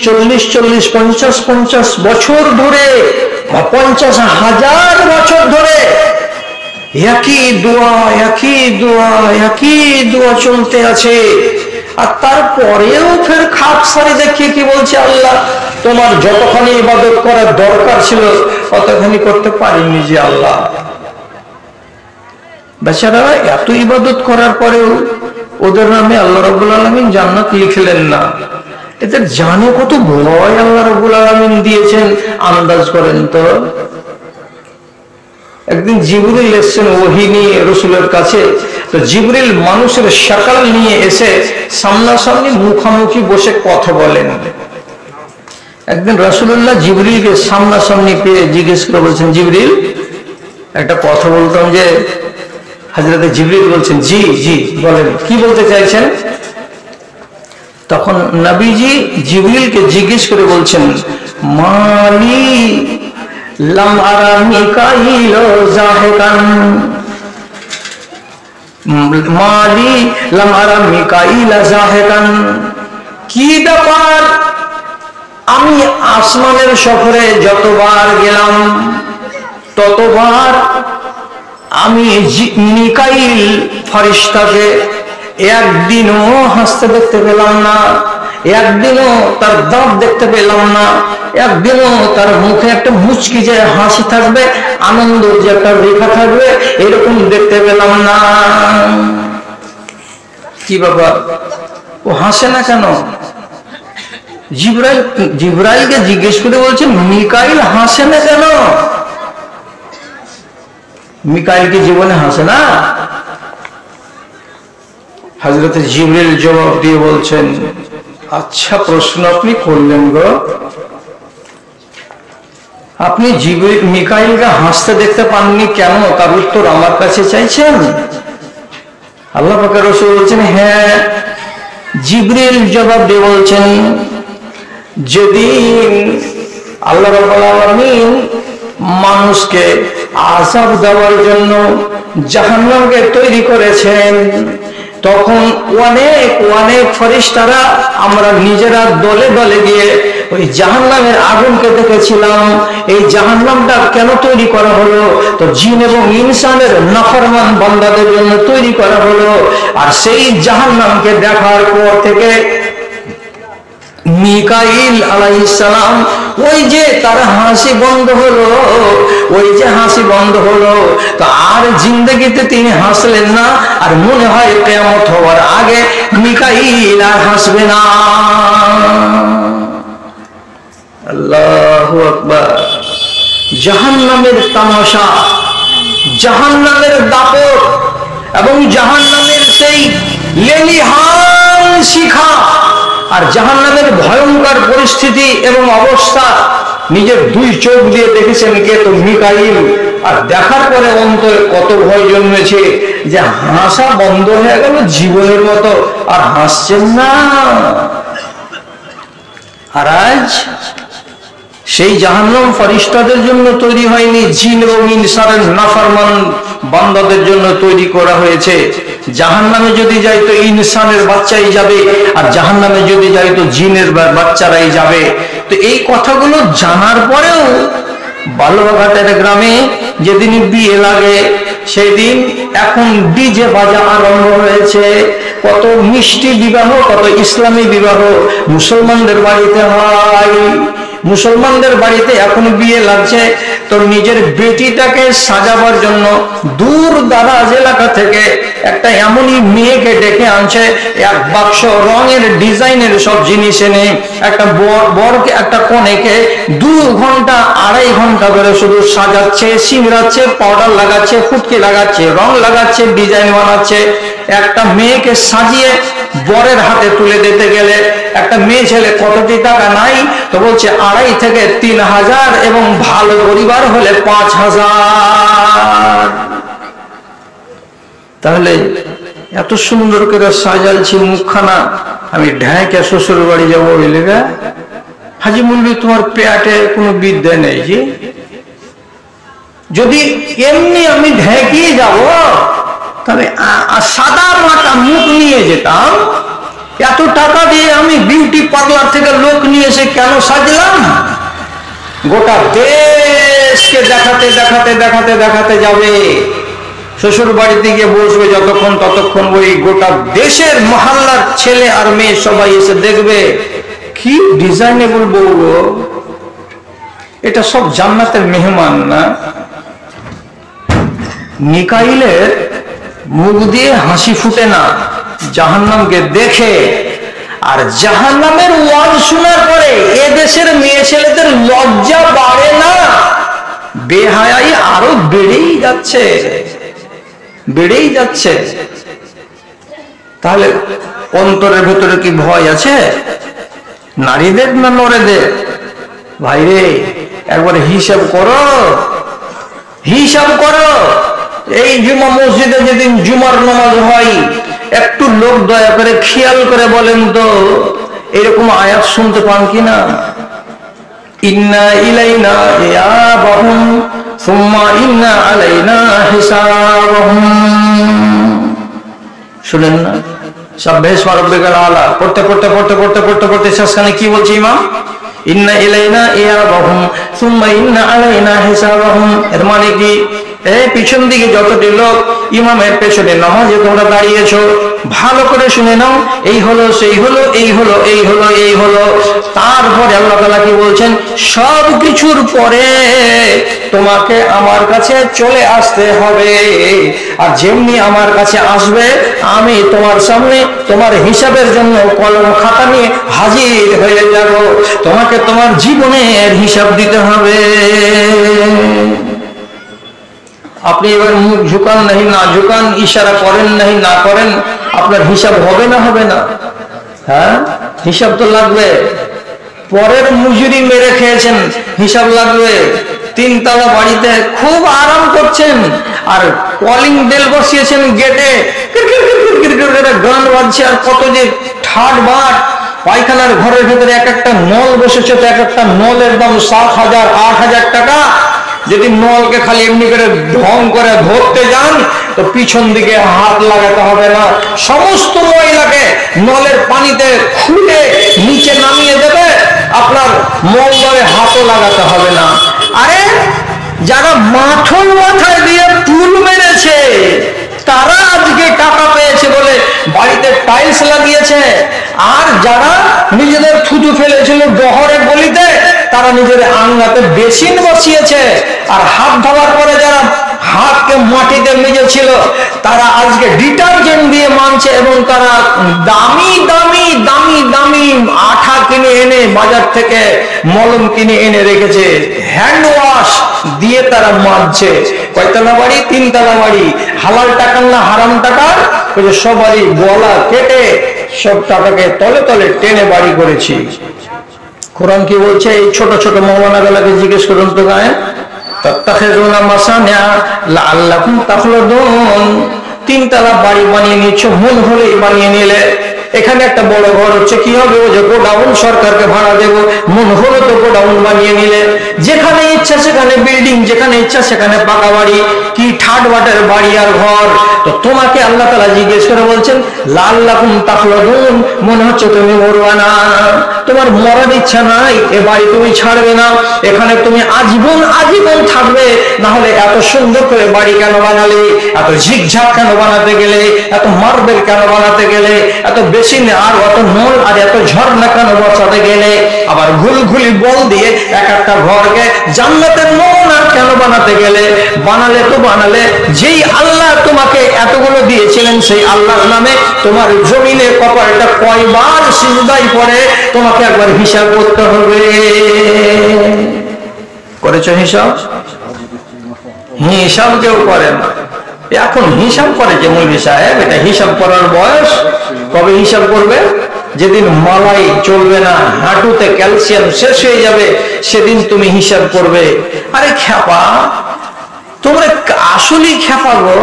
40, 50 বছর ধরে, 50,000 বছর ধরে একই দোয়া, একই দোয়া, একই দোয়া চলতে আছে। আর তারপরেও ফের খাকসারি দেখিয়ে কি বলছে, আল্লাহ তোমার যতখানি ইবাদত করার দরকার ছিল ততখানি করতে পারিনি যে আল্লাহ। বেচারারা এত ইবাদত করার পরেও ওদের নামে আল্লাহ রাব্বুল আলামিন জান্নাত লিখলেন না। এদের জানে কত ভয় আল্লাহ রাব্বুল আলামিন দিয়েছেন, আন্দাজ করেন তো। একদিন জিবরিল এসেছেন ওহী নিয়ে রাসূলের কাছে, তো জিবরিল মানুষের শাকল নিয়ে এসে সামনাসামনি মুখামুখি বসে কথা বলেন। একদিন রাসূলুল্লাহ জিবরিলকে সামনাসামনি পেয়ে জিজ্ঞেস করে বলছেন, জিবরিল একটা কথা বলতাম যে। হযরত জিবরিল বলছেন, জি জি বলেন, কি বলতে চাইছেন? তখন নবীজি জিবরিলকে জিজ্ঞেস করে বলছেন, মালি লাম আরা মিকাইল জাহিকান, মালি লাম আরা মিকাইল জাহিকান, কি ব্যাপার আমি আসমানের সফরে যতবার গেলাম ততবার আমি মিকাইল ফেরেশতাকে একদিনও হাসতে দেখতে পেলাম না, একদিনও তার দাঁত দেখতে পেলাম না, একদিনও তার মুখে একটা মুচকি যে হাসি থাকবে, আনন্দ যে একটা রেখা থাকবে, এরকম দেখতে পেলাম না। কি ব্যাপার, ও হাসে না কেন? জিবরাইলকে জিজ্ঞেস করে বলছেন, মিকাইল হাসে না কেন? মিকাইল কি জীবনে হাসে না? হযরত জিবরিল জবাব দিয়ে বলছেন, আচ্ছা প্রশ্ন আপনি করলেন গো, আপনি মিকাইলকে হাসতে দেখতে পাননি কেন, তার উত্তর আমার কাছে চাইছেন? আল্লাহ পাকের রাসূল বলছেন, হ্যাঁ। জিবরিল জবাব দিয়ে বলছেন, যেদিন আল্লাহ রাব্বুল আলামিন মানুষকে আযাব দেওয়ার জন্য জাহান্নামকে তৈরি করেছেন, তখন অনেক অনেক ফেরেশতারা আমরা নিজেরা দলে দলে গিয়ে ওই জাহান্নামের আগুনকে দেখেছিলাম। এই জাহান্নামটা কেন তৈরি করা হলো? তো জিন এবং ইনসানের নাফরমান বান্দাদের জন্য তৈরি করা হলো। আর সেই জাহান্নামকে দেখার পর থেকে মিকাইল আলাইহিস সালাম ওই যে তার হাসি বন্ধ হলো, ওই যে হাসি বন্ধ হলো, তো আর জিন্দেগিতে তিনি হাসলেন না। আর মনে হয় কিয়ামত হওয়ার আগে মিকাইল আর হাসবে না। আল্লাহু আকবার। জাহান্নামের তামাশা, জাহান্নামের দাপট এবং জাহান্নামের সেই লেলিহান শিখা আর জাহান্নামের ভয়ঙ্কর পরিস্থিতি এবং অবস্থা নিজের দুই চোখ দিয়ে দেখেছেন কে? তো মিকাইল। আর দেখার পরে অন্তরে কত ভয় জন্মেছে যে হাসা বন্ধ হয়ে গেল জীবনের মতো, আর হাসছেন না। আর আজ সেই জাহান্নাম ফেরেশতাদের জন্য তৈরি হয়নি, জিন এবং ইনসানের নাফরমান বান্দাদের জন্য তৈরি করা হয়েছে। জাহান্নামে যদি যাই তো ইনসানের বাচ্চাই যাবে, আর জাহান্নামে যদি যাই তো জিনের বাচ্চারাই যাবে। তো এই কথাগুলো জানার পরেও বালুরঘাটের গ্রামে যেদিন বিয়ে লাগে সেদিন এখন ডিজে বাজা আরম্ভ হয়েছে। কত মিষ্টি বিবাহ, কত ইসলামী বিবাহ মুসলমানদের বাড়িতে হয়। মুসলমানদের বাড়িতে এখন বিয়ে লাগছে, তো নিজের বেটিটাকে সাজাবার জন্য দূর দারাজ এলাকা থেকে একটা এমনই মেয়েকে ডেকে আনছে, এক বাক্স রঙের ডিজাইনের সব জিনিস এনে একটা বরকে একটা কনেকে 2 ঘন্টা 2.5 ঘন্টা ধরে শুধু সাজাচ্ছে, সিংড়াচ্ছে, পাউডার লাগাচ্ছে, ফুটকি লাগাচ্ছে, রং লাগাচ্ছে, ডিজাইন বানাচ্ছে। একটা মেয়েকে সাজিয়ে বরের হাতে তুলে দিতে গেলে একটা মেয়ে ছেলে কতটি টাকা নাই, তো বলছে 2.5 থেকে 3,000 এবং ভালো পরিবার হলে 5,000। তাহলে এত সুন্দর করে সাজালছি মুখখানা, আমি ঢাকে শ্বশুর বাড়ি যাবো বলে গা হাজি মুল্লি তোমার পেটে কোনো বিদ্যা নেই যে? যদি এমনি আমি ঢেকে যাব তবে সাদা মাটা মুখ নিয়ে যেতাম। এত টাকা দিয়ে আমি বিউটি পার্লার থেকে লোক নিয়ে এসে কেন সাজলাম? গোটা দেশকে দেখাতে দেখাতে দেখাতে দেখাতে যাবে, শ্বশুর বাড়িতে গিয়ে বসবে যতক্ষণ ততক্ষণ ওই গোটা দেশের মহল্লার ছেলে আর মেয়ে সবাই এসে দেখবে কি ডিজাইনেবল বউ গো। এটা সব জান্নাতের মেহমান না? মিকাইলের মুখ দিয়ে হাসি ফুটে না জাহান্নামকে দেখে, আর জাহান্নামের ওয়াজ শোনার পরে এ দেশের মেয়ে ছেলেদের লজ্জা বাড়ে না, বেহায়াই আরো বেড়েই যাচ্ছে, বেড়েই যাচ্ছে। তাহলে অন্তরের ভেতরে কি ভয় আছে নারীদের না নরেদের? ভাইরে একবার হিসাব করো, হিসাব করো। এই জুমা মসজিদে যেদিন জুমার নামাজ হয়, একটু লোক দয়া করে খেয়াল করে বলেন তো এরকম আয়াত শুনতে পান কিনা? ইন্না ইলাইনা ইয়াবাহুম সুম্মা ইন্না আলাইনা হিসাবাহুম। শুনেন না? সাব্বিহাসমা রাব্বিকাল আলা পড়তে পড়তে পড়তে পড়তে পড়তে পড়তে শেষখানে কি বলছে ইমাম? ইন্না ইলাইনা ইয়াবাহুম সুম্মা ইন্না আলাইনা হিসাবাহুম। এর মানে কি? পিছন দিকে যতটি লোক ইমামের পেছনে নামাজে তোমরা দাঁড়িয়েছো, ভালো করে শুনে নাও। এই হলো, সেই হলো, এই হলো, এই হলো, এই হলো। তারপরে আল্লাহ তাআলা কি বলছেন? সব কিছুর পরে তোমাকে আমার কাছে চলে আসতে হবে, আর যেমনি আমার কাছে আসবে আমি তোমার সামনে তোমার হিসাবের জন্য কলম খাতা নিয়ে হাজির হয়ে যাব। তোমাকে তোমার জীবনের হিসাব দিতে হবে। আপনি এবার মুখ ঝুকান नहीं না ঝুকান, ইশারা করেন नहीं না করেন, আপনার হিসাব হবে না? হবে না? হ্যাঁ, হিসাব তো লাগবে। পরের মজুরি মেরে খেয়েছেন, হিসাব লাগবে। 3 তলা বাড়িতে খুব আরাম করছেন, আর কলিং বেল বসিয়েছেন গেটে, গান বাজছে, আর কত যে ঠাট বাট। পায়খানার ঘরের ভেতরে এক একটা নল বসেছে, তো এক একটা নলের দাম 7,000 8,000 টাকা। যদি নলকে খালি এমনি করে ঢং করে ধরতে যান তো পিছন দিকে হাত লাগাতে হবে না, সমস্ত ময়লাকে নলের পানিতে খুলে নিচে নামিয়ে দেবে, আপনার মলদ্বারে হাতও লাগাতে হবে না। আরে যারা মাথন মাথায় দিয়ে পুল মেরেছে তারা আজকে টাকা পেয়েছে বলে বাড়িতে টাইলস লাগিয়েছে, আর যারা নিজেদের থুতু ফেলেছিল ডহরে গলিতে তারা নিজের আঙ্গাতে বেসিন বসিয়েছে, আর হাত ধোয়ার পরে যারা হাতকে মাটিতে মেজেছিল, তারা আজকে ডিটারজেন্ট দিয়ে মানছে এবং তারা দামি দামি দামি দামি আঠা কিনে এনে বাজার থেকে মলম কিনে এনে রেখেছে, হ্যান্ড ওয়াশ দিয়ে তারা মানছে। কয়তলা বাড়ি? 3 তলা বাড়ি। হালাল টাকার না হারাম টাকার? সবারই গলা কেটে সব টাকাকে তলে তলে টেনে বাড়ি করেছি। কোরআন কি বলছে? এই ছোট ছোট মৌলানা গুলাকে জিজ্ঞেস করুন তো গায়ে, তাত্তাখিযুনা মাসানিআ লাআল্লাকুম তাখলুদুন। 3 তলা বাড়ি বানিয়ে নিচ্ছ, মন হলেই বানিয়ে নিলে। এখানে একটা বড় ঘর হচ্ছে, কি হবে? ও যে গোডাউন, সরকারকে ভাড়া দেবো, মন হলো তো গোডাউন বানিয়ে নিলে। যেখানে ইচ্ছা সেখানে বিল্ডিং, যেখানে ইচ্ছা সেখানে পাকা বাড়ি, কি ঠাট বাটের বাড়ি আর ঘর। তো তোমাকে আল্লাহ তাআলা জিজ্ঞেস করে বলছেন লাআল্লাকুম তাখলুদুন, মনে হচ্ছে তুমি মরবে না, তোমার মরার ইচ্ছা নাই, এ বাড়ি তুমি ছাড়বে না, এখানে তুমি আজীবন আজীবন থাকবে। না হলে এত সুন্দর করে বাড়ি কেন বানালে? এত ঝিকঝাক কেন বানাতে গেলে? এত মার্বেল কেন বানাতে গেলে? এত বেসিন আর অত নল আর এত ঝর্ণা কেন বসাতে গেলে? আবার ঘুলঘুলি বল দিয়ে এক একটা ঘরকে জান্নাতের নমুনা কেন বানাতে গেলে? বানালে তো বানালে, যেই আল্লাহ তোমাকে এতগুলো দিয়েছিলেন সেই আল্লাহর নামে তোমার জমিনে কপালটা কয়বার সিজদায় পড়ে তোমাকে একবার হিসাব করতে হবে। করেছো হিসাব? হিসাব কেউ করে না। এখন হিসাব করে যে মৌলভী সাহেব, এটা হিসাব করার বয়স। কবে হিসাব করবে? যেদিন মালাই চলবে না, হাঁটুতে ক্যালসিয়াম শেষ হয়ে যাবে, সেদিন তুমি হিসাব করবে। আরে খ্যাপা, তোমরা আসলেই খ্যাপা গো।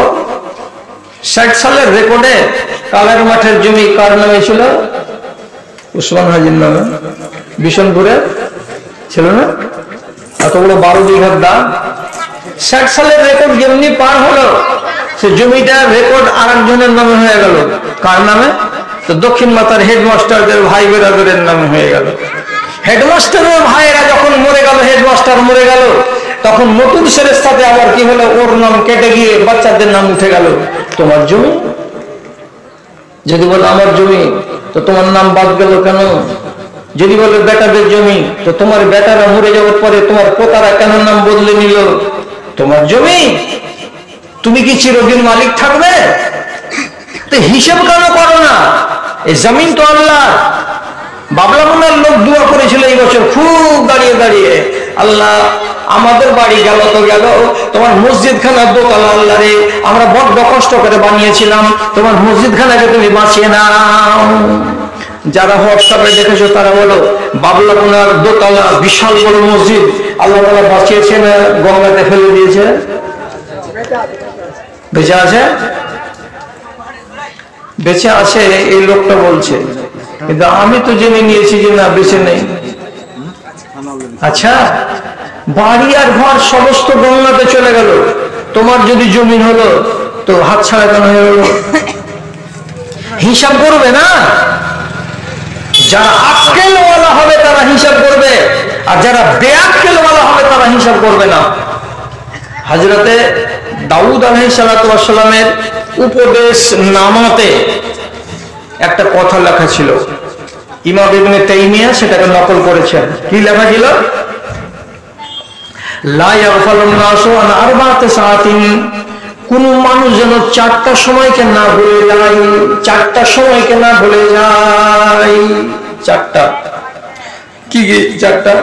60 সালের রেকর্ডে কালার মাঠের জমি কার নামে ছিল? উসমান হাজির নামে। বিশনপুরে ছিল না? এত বড় 12 বিঘার দাম। 60 সালের রেকর্ড যেমনি পার হলো, সে জমিটার রেকর্ড আরেকজনের নামে হয়ে গেল। কার নামে? তো দক্ষিণ মাতার হেডমাস্টারদের ভাই বেরাদরের নামে হয়ে গেল। হেডমাস্টারের ভাইয়েরা যখন মরে গেল, হেডমাস্টার মরে গেল, তখন নতুন সেরেস্তাতে আবার কি হলো? ওর নাম কেটে গিয়ে বাচ্চাদের নাম উঠে গেল। তোমার জমি যদি বলো আমার জমি, তো তোমার নাম বাদ গেল কেন? যদি বলে বেটাদের জমি, তো তোমার বেটারা মরে যাওয়ার পরে তোমার পোতারা কেন নাম বদলে নিল? তোমার জমি, তুমি কি চিরদিন মালিক থাকবে? তো হিসেব কেন করো না? এই জমিন তো আল্লাহ। বাবলা মোনার লোক দোয়া করেছিল এই বছর খুব দাঁড়িয়ে দাঁড়িয়ে, আল্লাহ আমাদের বাড়ি গেল তো গেল, তোমার মসজিদ খানা দোতলা আল্লাহ রে, আমরা বড্ড কষ্ট করে বানিয়েছিলাম, তোমার মসজিদ খানাকে তুমি বাঁচিয়ে নাও। যারা হোয়াটসঅ্যাপে দেখেছো তারা বলো, বাবলা মোনার দোতলা বিশাল বড় মসজিদ আল্লাহ তাআলা বাঁচিয়েছে না গঙ্গাতে ফেলে দিয়েছে? বেঁচে আছে? বেঁচে আছে এই লোকটা বলছে, কিন্তু আমি তো জেনে নিয়েছি যে না, বেঁচে নেই। আচ্ছা, বাড়ি আর ঘর সমস্ত গঙ্গাতে চলে গেল, তোমার যদি জমিন হলো তো হাত ছাড়া কেন হয়ে গেল? হিসাব করবে না? যারা আক্কেলওয়ালা হবে তারা হিসাব করবে, আর যারা বেআক্কেলওয়ালা হবে তারা হিসাব করবে না। হযরতে দাউদ আলাইহিস সালাতু ওয়াস সালামের উপদেশ নামাতে একটা কথা লেখা ছিল, ইমাম ইবনে তাইমিয়া সেটাকে নকল করেছেন। কি লেখা ছিল? লা ইয়াগফালুন নাসু আন আরবাআতি সাআতিন, কোন মানুষ যেন 4টা সময়কে না ভুলে যায়, 4টা সময়কে না ভুলে যায়। 4টা কি? 4টা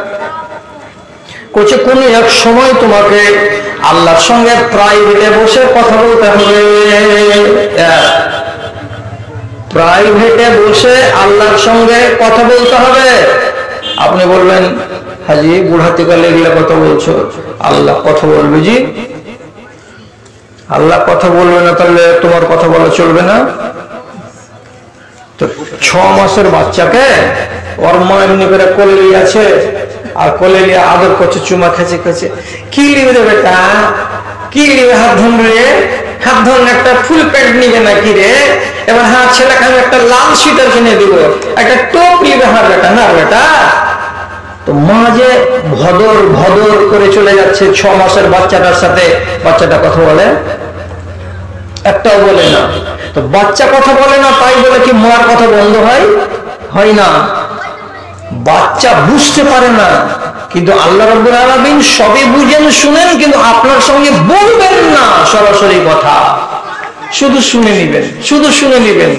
কোচে কোন এক সময় তোমাকে আল্লাহর সঙ্গে প্রাইভেটে বসে কথা বলতে হবে। প্রাইভেটে বসে আল্লাহর সঙ্গে কথা বলতে হবে। আপনি বলবেন, হাজি বুড়াতিকালে এগুলো কথা বলছো, আল্লাহ কথা বলবে। জি, আল্লাহ কথা বলবে না, তাহলে তোমার কথা বলা চলবে না? তো 6 মাসের বাচ্চাকে ওর মা এমনি করে কোলে নিয়ে আছে, আর কোলে নিয়ে আদর করছে, চুমা খেছে খেছে। কি নিবে রে বেটা? কি নিবে? হাত ধরে, হাত ধরে একটা ফুল প্যান্ট নিবে নাকি রে? এবার হাত ছেলেকে আমি একটা লাল সুইটার কিনে দিব, একটা টোপ নিবে। হাত বেটা না বেটা। তো মা যে ভদর ভদর করে চলে যাচ্ছে 6 মাসের বাচ্চাটার সাথে, বাচ্চাটা কথা বলে? একটাও বলে না। তো বাচ্চা কথা বলে না তাই বলে কি মার কথা বন্ধ হয়? হয় না। বাচ্চা বুঝতে পারে না, কিন্তু আল্লাহ রাব্বুল আলামিন সবই বুঝেন শুনেন, কিন্তু আপনার সঙ্গে বলবেন না সরাসরি কথা, শুধু শুনে নিবেন, শুধু শুনে নিবেন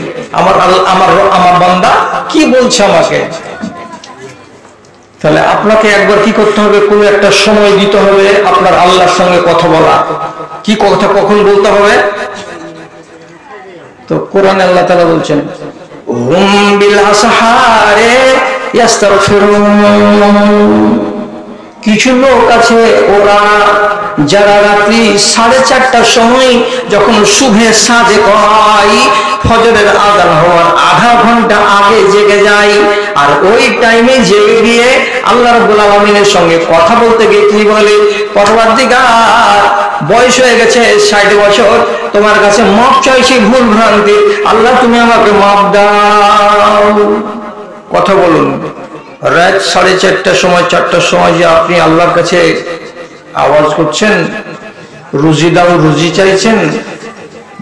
আমার বান্দা কি বলছে আমাকে। তাহলে আপনাকে একবার কি করতে হবে, কোন একটা সময় দিতে হবে আপনার আল্লাহর সঙ্গে কথা বলা। কি কথা কখন বলতে হবে? তো কোরআনে আল্লাহ তাআলা বলছেন হুম বিল আসহারে ইস্তাগফিরুন, কিছু লোক আছে ওরা যারা রাত্রি 4:30টার সময় যখন শুভে সাদেক হয়, ফজরের আযান হওয়ার আধা ঘন্টা আগে জেগে যায়, আর ওই টাইমে জেগে গিয়ে আল্লাহ রাব্বুল আলামিনের সঙ্গে কথা বলতে গিয়ে কি বলে, পরওয়ারদিগার বয়স হয়ে গেছে 60 বছর, তোমার কাছে মাপ চাইছি ভুল ভ্রান্তি, আল্লাহ তুমি আমাকে মাপ দাও। কথা বলুন, রাত 4:30টার সময় 4টার সময় যে আপনি আল্লাহর কাছে আওয়াজ করছেন, রুজি দাও রুজি চাইছেন,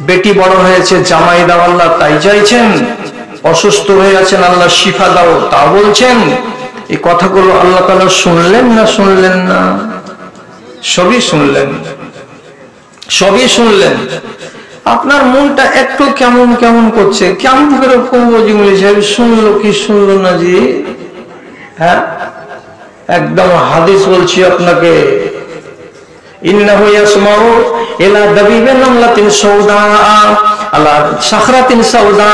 বেটি বড় হয়েছে জামাই দাও আল্লাহ তাই চাইছেন, অসুস্থ হয়ে আছেন আল্লাহ শিফা দাও তা বলছেন, এই কথাগুলো আল্লাহ তাআলা শুনলেন না শুনলেন না? সবই শুনলেন, সবই শুনলেন। আপনার মনটা একটু কেমন কেমন করছে, কেমন করে শুনলো কি শুনলো না জি? হ্যাঁ, একদম হাদিস বলছি আপনাকে, ইন্নাহু ইয়াসমাউ ইলা দাবিবিন নামলাতিন সাউদা আলা সাখরাতিন সাউদা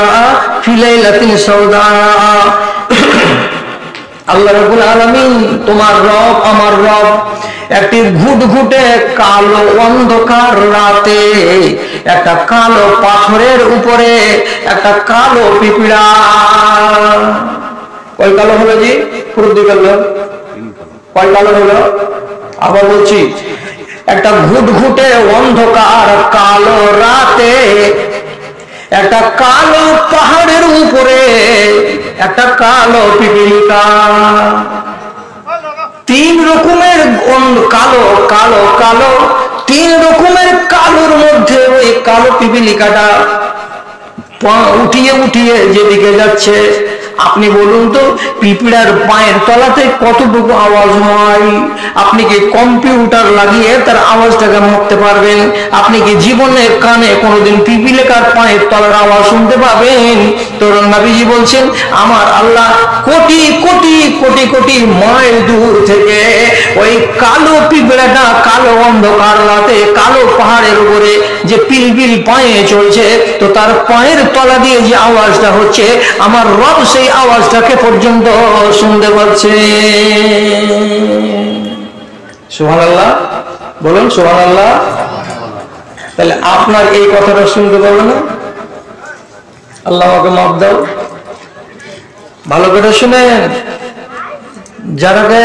ফি লাইলাতিন সাউদা। আল্লাহ রাব্বুল আলামিন তোমার রব আমার রব একটি ঘুটঘুটে কালো অন্ধকার রাতে একটা কালো পাথরের উপরে একটা কালো পিঁপড়া, কয় কালো হলো জি? পুরো কালো, কয় কালো হলো? আবার বলছি, একটা ঘুটঘুটে অন্ধকার কালো রাতে একটা কালো পাহাড়ের উপরে একটা কালো পিপীলিকা, 3 রকমের কালো কালো কালো, 3 রকমের কালোর মধ্যে ওই কালো পিপীলিকাটা উঠিয়ে উঠিয়ে যেদিকে যাচ্ছে। আপনি বলুন তো, পিঁপড়ার পায়ের তলাতে কতটুকু আওয়াজ হয়? আপনি কি কম্পিউটার লাগিয়ে তার আওয়াজটাকে মাপতে পারবেন? আপনি কি জীবনের কানে কোনোদিন পিপীলিকার পায়ের তলার আওয়াজ শুনতে পাবেন? তো নবীজি বলছেন, আমার আল্লাহ কোটি কোটি কোটি কোটি মাইল দূর থেকে ওই কালো পিঁপড়াটা কালো অন্ধকার রাতে কালো পাহাড়ের উপরে যে পিলপিল পায়ে চলছে, তো তার পায়ের তলা দিয়ে যে আওয়াজটা হচ্ছে, আমার রব সেই আওয়াজটাকে পর্যন্ত শুনতে পাচ্ছে। সুবহানাল্লাহ বলুন, সুবহানাল্লাহ। তাহলে আপনার এই কথাটা শুনতে পারবে না? আল্লাহ আমাকে মাফ দাও। ভালো করে শুনেন, যারাকে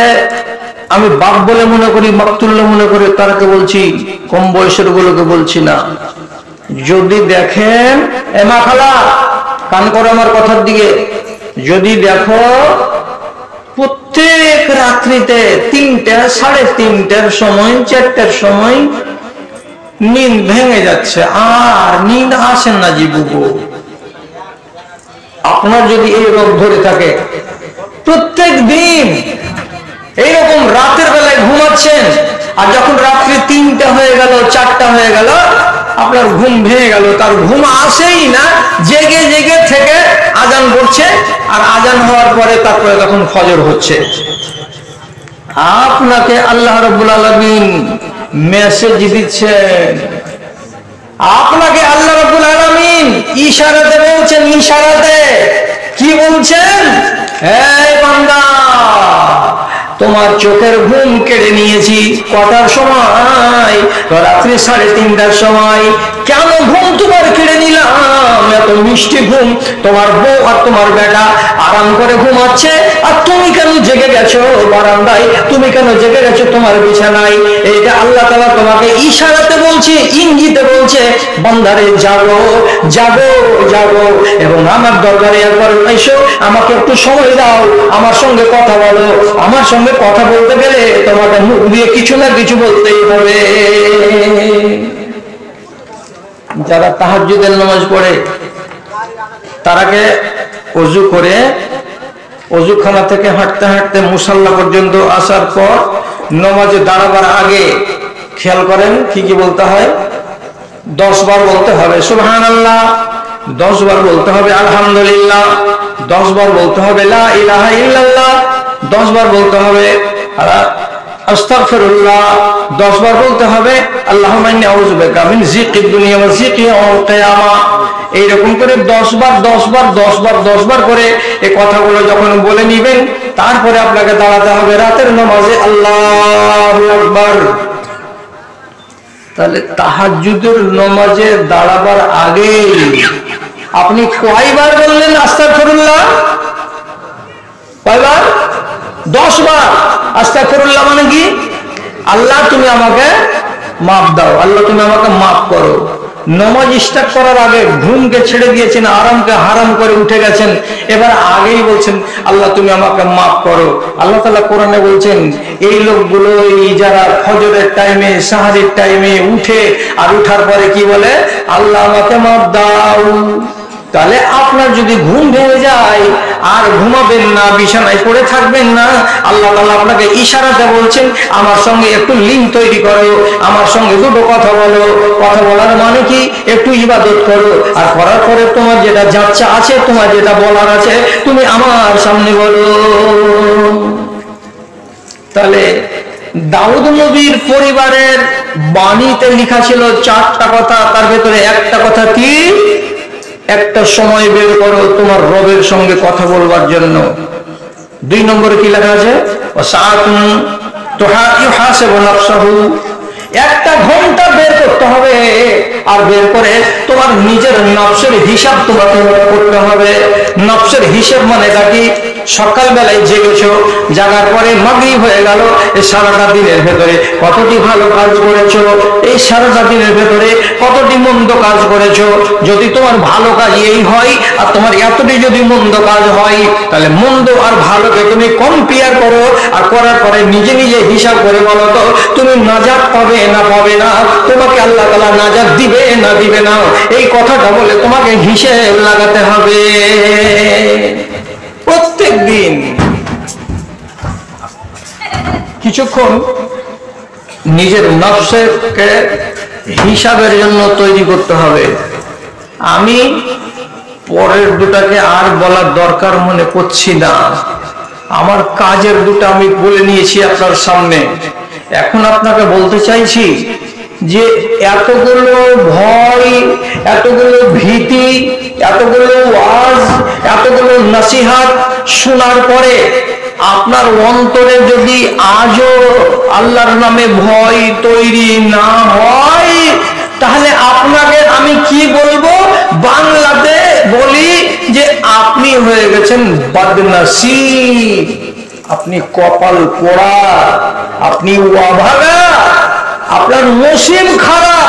আমি বাপ বলে মনে করি, মাকতুল্য মনে করি, তারাকে বলছি, কম বয়সের গুলোকে বলছি না। যদি দেখেন, এমা খালা কান করো আমার কথার দিকে, যদি দেখো প্রত্যেক রাত্রিতে 3টা, 3:30টার সময়, 4টার সময় নিন্দ ভেঙে যাচ্ছে আর নিন্দ আসেন না জি বুবু, আপনার যদি এই রোগ ধরে থাকে, প্রত্যেক দিন এইরকম রাতের বেলায় ঘুমাচ্ছেন, আর যখন রাত্রি 3টা হয়ে গেল, 4টা হয়ে গেল, আপনার ঘুম ভেঙে গেল, তার ঘুম আসেই না, জেগে জেগে থেকে আজান পড়ছে, আর আজান হওয়ার পরে তারপরে তখন ফজর হচ্ছে। আপনাকে আল্লাহ রাব্বুল আলামিন মেসেজ দিচ্ছেন, আপনাকে আল্লাহ রাব্বুল আলামিন ইশারাতে বলছেন, ইশারাতে কি বলছেন? এই বান্দা, তোমার চোখের ঘুম কেড়ে নিয়েছি। কটার সময়? রাত্রি 3:30টার সময়। কেন ঘুম তোমার কেড়ে নিলাম? এত মিষ্টি ঘুম, তোমার বউ আর তোমার বেটা আরাম করে ঘুমাচ্ছে, আর তুমি কেন জেগে গেছো বারান্দায়? তুমি কেন জেগে গেছো তোমার বিছানায়? এইটা আল্লাহ তাআলা তোমাকে ইশারাতে বলছে, ইঙ্গিতে বলছে, বান্দারে জাগো জাগো জাগো, এবং আমার দরবারে একবার এসো, আমাকে একটু সময় দাও, আমার সঙ্গে কথা বলো। আমার সঙ্গে কথা বলতে গেলে তোমাকে মুখ দিয়ে কিছু না কিছু বলতেই হবে। যারা তাহাজ্জুদের নামাজ পড়ে, তারাকে ওযু করে অজুখানা থেকে হাঁটতে হাঁটতে মুসাল্লা পর্যন্ত আসার পর নামাজে দাঁড়াবার আগে খেয়াল করেন কি কি বলতে হয়। 10 বার বলতে হবে সুবহানাল্লাহ, 10 বার বলতে হবে আলহামদুলিল্লাহ, 10 বার বলতে হবে লা ইলাহা ইল্লাল্লাহ, 10 বার বলতে হবে আস্তাগফিরুল্লাহ, 10 বার বলতে হবে আল্লাহুম্মা ইন্নী আউযু বিকা মিন যিকিদ দুনিয়া ওয়া যিকি ইয়াউমিল কিয়ামা। এইরকম করে 10 বার 10 বার 10 বার 10 বার করে এই কথাগুলো যখন বলে নিবেন, তারপরে আপনাকে দাঁড়াতে হবে রাতের নামাজে আল্লাহু আকবার। তাহলে তাহাজ্জুদের নামাজে দাঁড়াবার আগে আপনি কয়বার বললেন আস্তাগফিরুল্লাহ? কয়বার? 10 বার। আস্তাগফিরুল্লাহ মানে কি? আল্লাহ তুমি আমাকে মাফ দাও, আল্লাহ তুমি আমাকে মাফ করো। নামাজ স্টার্ট করার আগে ঘুমকে ছেড়ে দিয়েছেন, আরামকে হারাম করে উঠে গেছেন, এবার আগেই বলছেন আল্লাহ তুমি আমাকে মাফ করো। আল্লাহ তাআলা কোরআনে বলছেন এই লোকগুলো যারা ফজরের টাইমে সাহারির টাইমে উঠে আর উঠার পরে কি বলে আল্লাহ আমাকে মাফ দাও। তাহলে আপনার যদি ঘুম ভেঙে যায় আর ঘুমাবেন না, বিছানায় পড়ে থাকবেন না, আল্লাহ তাআলা আপনাকে ইশারাতে বলছেন আমার সঙ্গে একটু লিঙ্ক তৈরি করো, আমার সঙ্গে দুটো কথা বলো। কথা বলার মানে কি? একটু ইবাদত করো, আর করার পরে তোমার যেটা যাচ্ছা আছে, তোমার যেটা বলার আছে, তুমি আমার সামনে বলো। তাহলে দাউদ নবীর পরিবারের বাণীতে লেখা ছিল 4টা কথা, তার ভেতরে একটা কথা কি? একটা সময় বের করো তোমার রবের সঙ্গে কথা বলবার জন্য। 2 নম্বরে কি লেখা আছে? ওয়াসাতুন তুহাসিবু নাফসাহু, একটা ঘন্টা বের করতে হবে, আর বের করে তোমার নিজের নফসের হিসাব তোমাকে করতে হবে। নফসের হিসাব মানে কি? সকালবেলায় জেগেছো, জাগার পরে মাগরিব হয়ে গেল, এই সারাটা দিনের ভেতরে কতটি ভালো কাজ করেছো, এই সারাটা দিনের ভেতরে কতটি মন্দ কাজ করেছো। যদি তোমার ভালো কাজ এই হয় আর তোমার এতটি যদি মন্দ কাজ হয়, তাহলে মন্দ আর ভালোকে তুমি কম্পেয়ার করো, আর করার পরে নিজে নিজে হিসাব করে বলো তো তুমি নাজাত পাবে না পাবে না, তোমাকে আল্লাহ তাআলা নাজাত দিবে না দিবে না। এই কথাটা বলে তোমাকে হিসেব লাগাতে হবে প্রত্যেক দিন। কিছুক্ষণ নিজের নফসকে হিসাবের জন্য তৈরি করতে হবে। আমি পরের দুটাকে আর বলার দরকার মনে করছি না, আমার কাজের দুটো আমি বলে নিয়েছি আপনার সামনে। এখন আপনাকে বলতে চাইছি যে এতগুলো ভয়, এতগুলো ভীতি, এতগুলো ওয়াজ, এতগুলো নসিহত শোনার পরে আপনার অন্তরে যদি আজও আল্লাহর নামে ভয় তৈরি না হয়, তাহলে আপনাকে আমি কি বলবো? বাংলাতে বলি যে আপনি হয়ে গেছেন বদনসিব, আপনি কপাল পোড়া, আপনি অভাগা, আপনার নসিব খারাপ।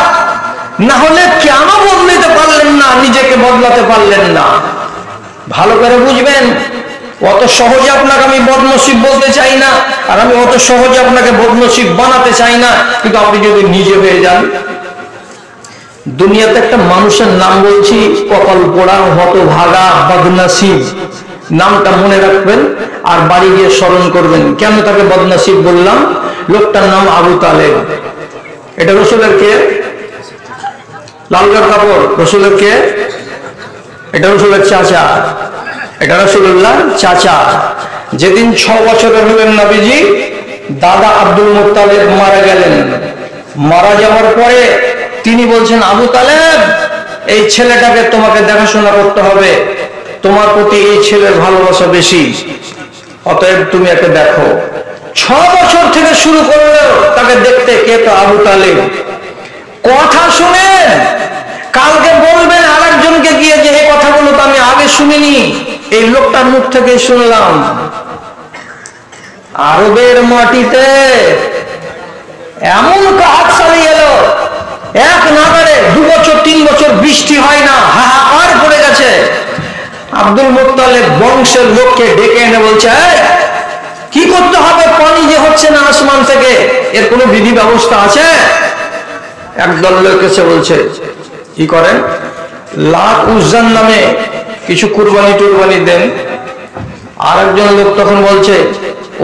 না হলে কেন বদলাতে পারলেন না, নিজেকে বদলাতে পারলেন না? ভালো করে বুঝবেন, অত সহজে আপনাকে আমি বদনসিব বলতে চাই না, আর আমি অত সহজে আপনাকে বদনসিব বানাতে চাই না। কিন্তু আপনি যদি নিজে হয়ে যান, দুনিয়াতে একটা মানুষের নাম বলছি কপাল পোড়া, হতভাগা, বদনসিব, নামটা মনে রাখবেন আর বাড়ি গিয়ে স্মরণ করবেন কেন তাকে বদনসিব বললাম। লোকটার নাম আবু তালেব। এটা রসুলের কে? লালগার কাপড় রসুলের কে? এটা রসুলের চাচা, এটা রাসূলুল্লাহ চাচা। যেদিন 6 বছরের হলেন নবীজি, দাদা আব্দুল মুত্তালিব মারা গেলেন। মারা যাওয়ার পরে তিনি বলছেন আবু তালেব, এই ছেলেটাকে তোমাকে দেখাশোনা করতে হবে, তোমার প্রতি এই ছেলের ভালোবাসা বেশি, অতএব তুমি একে দেখো। 6 বছর থেকে শুরু করলো তাকে দেখতে। কে? তো আবু তালেব। কথা শুনেন, কালকে বলবেন আরেকজনকে গিয়ে যে এই কথাগুলো তো আমি আগে শুনিনি, এই লোকটার মুখ থেকে শুনলাম। আরবের মাটিতে এমন কাজ চালিয়ে এলো, এক নাগারে 2 বছর 3 বছর বৃষ্টি হয় না, হাহাকার পড়ে গেছে। আব্দুল মুত্তালিব বংশের লোককে ডেকে এনে বলছে কি করতে হবে, পানি যে হচ্ছে না আসমান থেকে, এর কোনো বিধি ব্যবস্থা আছে? একদল লোক এসে বলছে কি করেন, লাত উজ্জান নামে কিছু কুরবানি টুরবানি দেন, আর একজন লোক তখন বলছে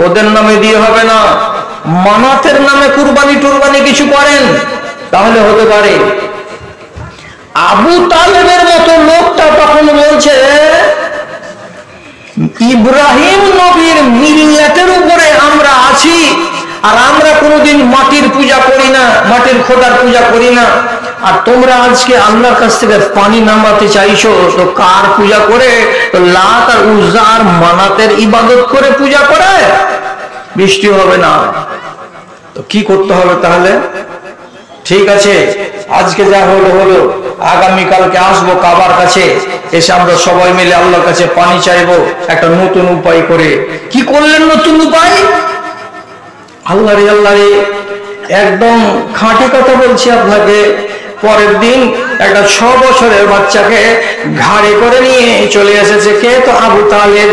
ওদের নামে দিয়ে হবে না, মানাতের নামে কুরবানি টুরবানি কিছু করেন তাহলে হতে পারে। আবু তালেবের মতো লোকটা তখন বলছে ইব্রাহিম নবীর মিল্লাতের উপরে আমরা আছি, আর আমরা কোনোদিন মাটির পূজা করি না, মাটির খোদার পূজা করি না, আর তোমরা আজকে আল্লাহর কাছ থেকে পানি নামাতে চাইছো, তো কার পূজা করে? তো লাত আর উজ্জা আর মানাতের ইবাদত করে পূজা করে, বৃষ্টি হবে না। তো কি করতে হবে তাহলে? ঠিক আছে, আজকে যা হলো হলো, আগামীকালকে আসবো কাবার কাছে, এসে আমরা সবাই মিলে আল্লাহর কাছে পানি চাইবো একটা নতুন উপায় করে। কি করলেন নতুন উপায়? আল্লাহ রে আল্লাহ রে, একদম খাঁটি কথা বলছি আপনাকে। পরের দিন একটা 6 বছরের বাচ্চাকে ঘাড়ে করে নিয়ে চলে এসেছে কে? তো আবু তালেব।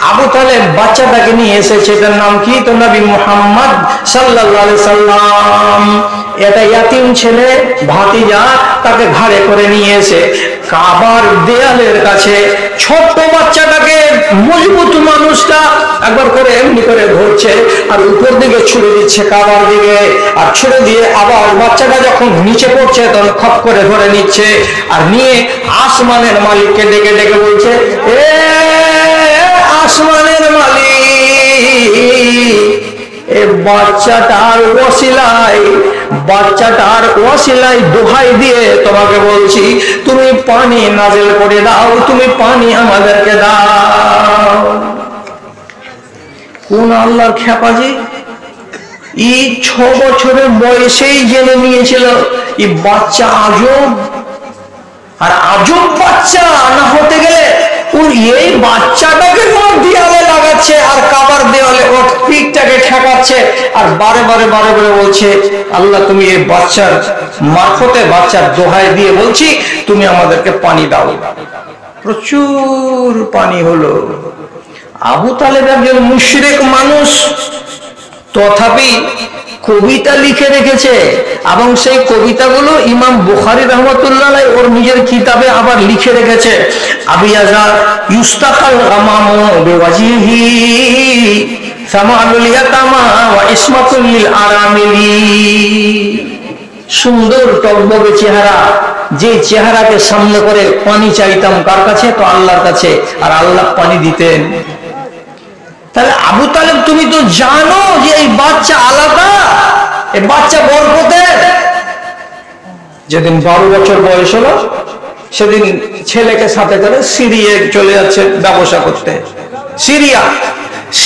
আবু তালেব বাচ্চাটাকে নিয়ে এসেছে, তার নাম কি? তো নবী মুহাম্মদ সাল্লাল্লাহু আলাইহি সাল্লাম। এটা ইয়াতিম ছেলে, ভাতিজা, তাকে ঘাড়ে করে নিয়ে এসে কাবার দেয়ালের কাছে ছোট্ট বাচ্চাটাকে মজবুত মানুষটা একবার করে এমনি করে ধরছে আর উপর দিকে ছুড়ে দিচ্ছে কাবার দিকে, আর ছুড়ে দিয়ে আবার বাচ্চাটা যখন নিচে পড়ছে তখন খপ করে ধরে নিচ্ছে, আর নিয়ে আসমানের মালিককে ডেকে ডেকে বলছে, এ আসমানের মালিক, এ বাচ্চাটার ওয়াসিলায় দোহাই দিয়ে তোমাকে বলছি, তুমি পানি নাজিল করে দাও, তুমি পানি আমাদেরকে দাও। কোন আল্লাহর খেপাজি! এই 6 বছরের বয়সেই জেনে নিয়েছিল এই বাচ্চা আজব, আর আজব বাচ্চা না হতে গেলে ওর এই বাচ্চাটাকে কোন দেয়ালে লাগাচ্ছে আর কাবার দেওয়ালে ওর পিঠটাকে ঠেকাচ্ছে, আর বারে বারে বলছে, আল্লাহ তুমি এই বাচ্চার মারফতে, বাচ্চার দোহাই দিয়ে বলছি, তুমি আমাদেরকে পানি দাও। প্রচুর পানি হলো। আবু তালেব একজন মুশরিক মানুষ, তথাপি কবিতা লিখে রেখেছে, এবং সেই কবিতাগুলো ইমাম বুখারী রাহমাতুল্লাহ আলাইহি ওর নিজের কিতাবে আবার লিখে রেখেছে। আবিয়াজা ইউস্তাকাল গামামু বিওয়াজিহি সামালুল ইয়াতামা ওয়া ইসমাতুল লিল আরামিলি। সুন্দর টকবকে চেহারা, যে চেহারাকে সামনে করে পানি চাইতাম কার কাছে? তো আল্লাহর কাছে, আর আল্লাহ পানি দিতেন। তাহলে আবু তালেব তুমি তো জানো যে এই বাচ্চা আলাদা, এই বাচ্চা বরকতের। যেদিন 12 বছর বয়স হলো সেদিন ছেলেকে সাথে করে সিরিয়া চলে যাচ্ছে ব্যবসা করতে।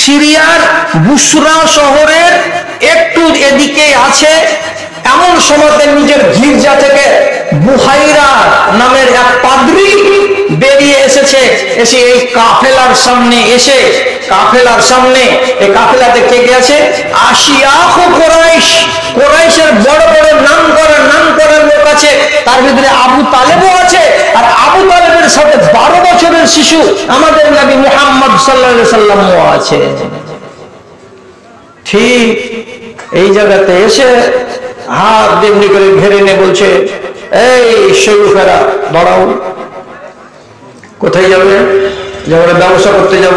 সিরিয়ার বুসরা শহরের একটু এদিকে আছে, এমন সময় নিজের গির্জা থেকে বুহাইরা নামের এক পাদ্রী বেরিয়ে এসেছে। এসে এই কাফেলার সামনে এই কাফেলাতে কে কে আছে? আশিয়াখ কুরাইশ, কুরাইশের বড় বড় নাম করা লোক আছে, তার ভিতরে আবু তালেবও আছে। আর আবু তালেবের সাথে 12 বছরের শিশু আমাদের নবী মুহাম্মদ সাল্লাল্লাহু আলাইহি সাল্লামও আছে। ঠিক এই জায়গাতে এসে হাত দেমনি করে ঘেরে নিয়ে বলছে, এই শরীফেরা দাঁড়াও, কোথায় যাবে? যাবে ব্যবসা করতে যাব।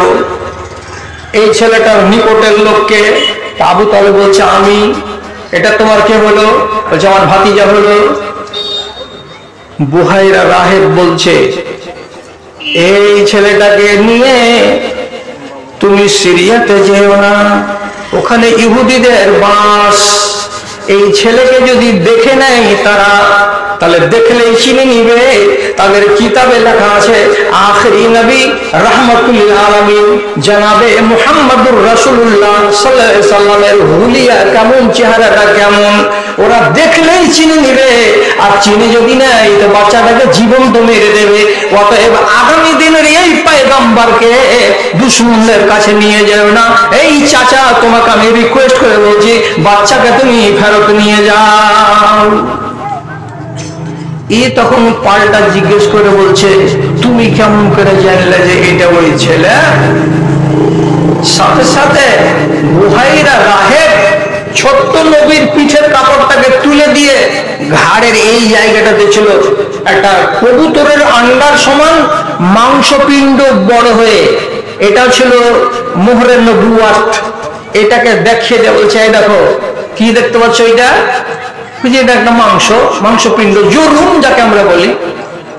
এই ছেলেটার নিকটের লোককে আবু তালেব বলছে, আমি। এটা তোমার কে হলো? বলছে আমার ভাতিজা হলো। বুহাইরা রাহেব বলছে, এই ছেলেটাকে নিয়ে তুমি সিরিয়াতে যেও না, ওখানে ইহুদিদের বাস। এই ছেলেকে যদি দেখে নেয় তারা, তাহলে দেখলেই চিনে নিবে। তাদের কিতাবে লেখা আছে আখিরি নবী রাহমাতুল লিল আলামিন জনাবে মুহাম্মদুর রাসূলুল্লাহ সাল্লাল্লাহু আলাইহি সাল্লামের হুলিয়া কেমন, চেহারাটা কেমন, ওরা দেখলেই চিনে নিবে। আর চিনে যদি নেয় তো বাচ্চাটাকে জীবন্ত মেরে দেবে। অতএব আগামী দিনের এই পয়গম্বরকে দুশমনদের কাছে নিয়ে যাও না। এই চাচা, তোমাকে আমি রিকোয়েস্ট করে বলছি, বাচ্চাকে তুমি ফেরত নিয়ে যাও। এই তখন পাল্টা জিজ্ঞেস করে বলছে, তুমি কেমন করে জানলে যে এটা ওই ছেলে? সাথে সাথে বুহাইরা রাহেব ছোট্ট নবীর পিঠের কাপড়টাকে তুলে দিয়ে ঘাড়ের এই জায়গাটাতে ছিল একটা কবুতরের আন্ডার সমান মাংসপিণ্ড বড় হয়ে এটা ছিল মোহরে নবুয়াত। এটাকে দেখিয়ে দেওয়া বলছে, এই দেখো কি দেখতে পাচ্ছ, এটা এটা একটা মাংসপিণ্ড, জুরহুম যাকে আমরা বলি।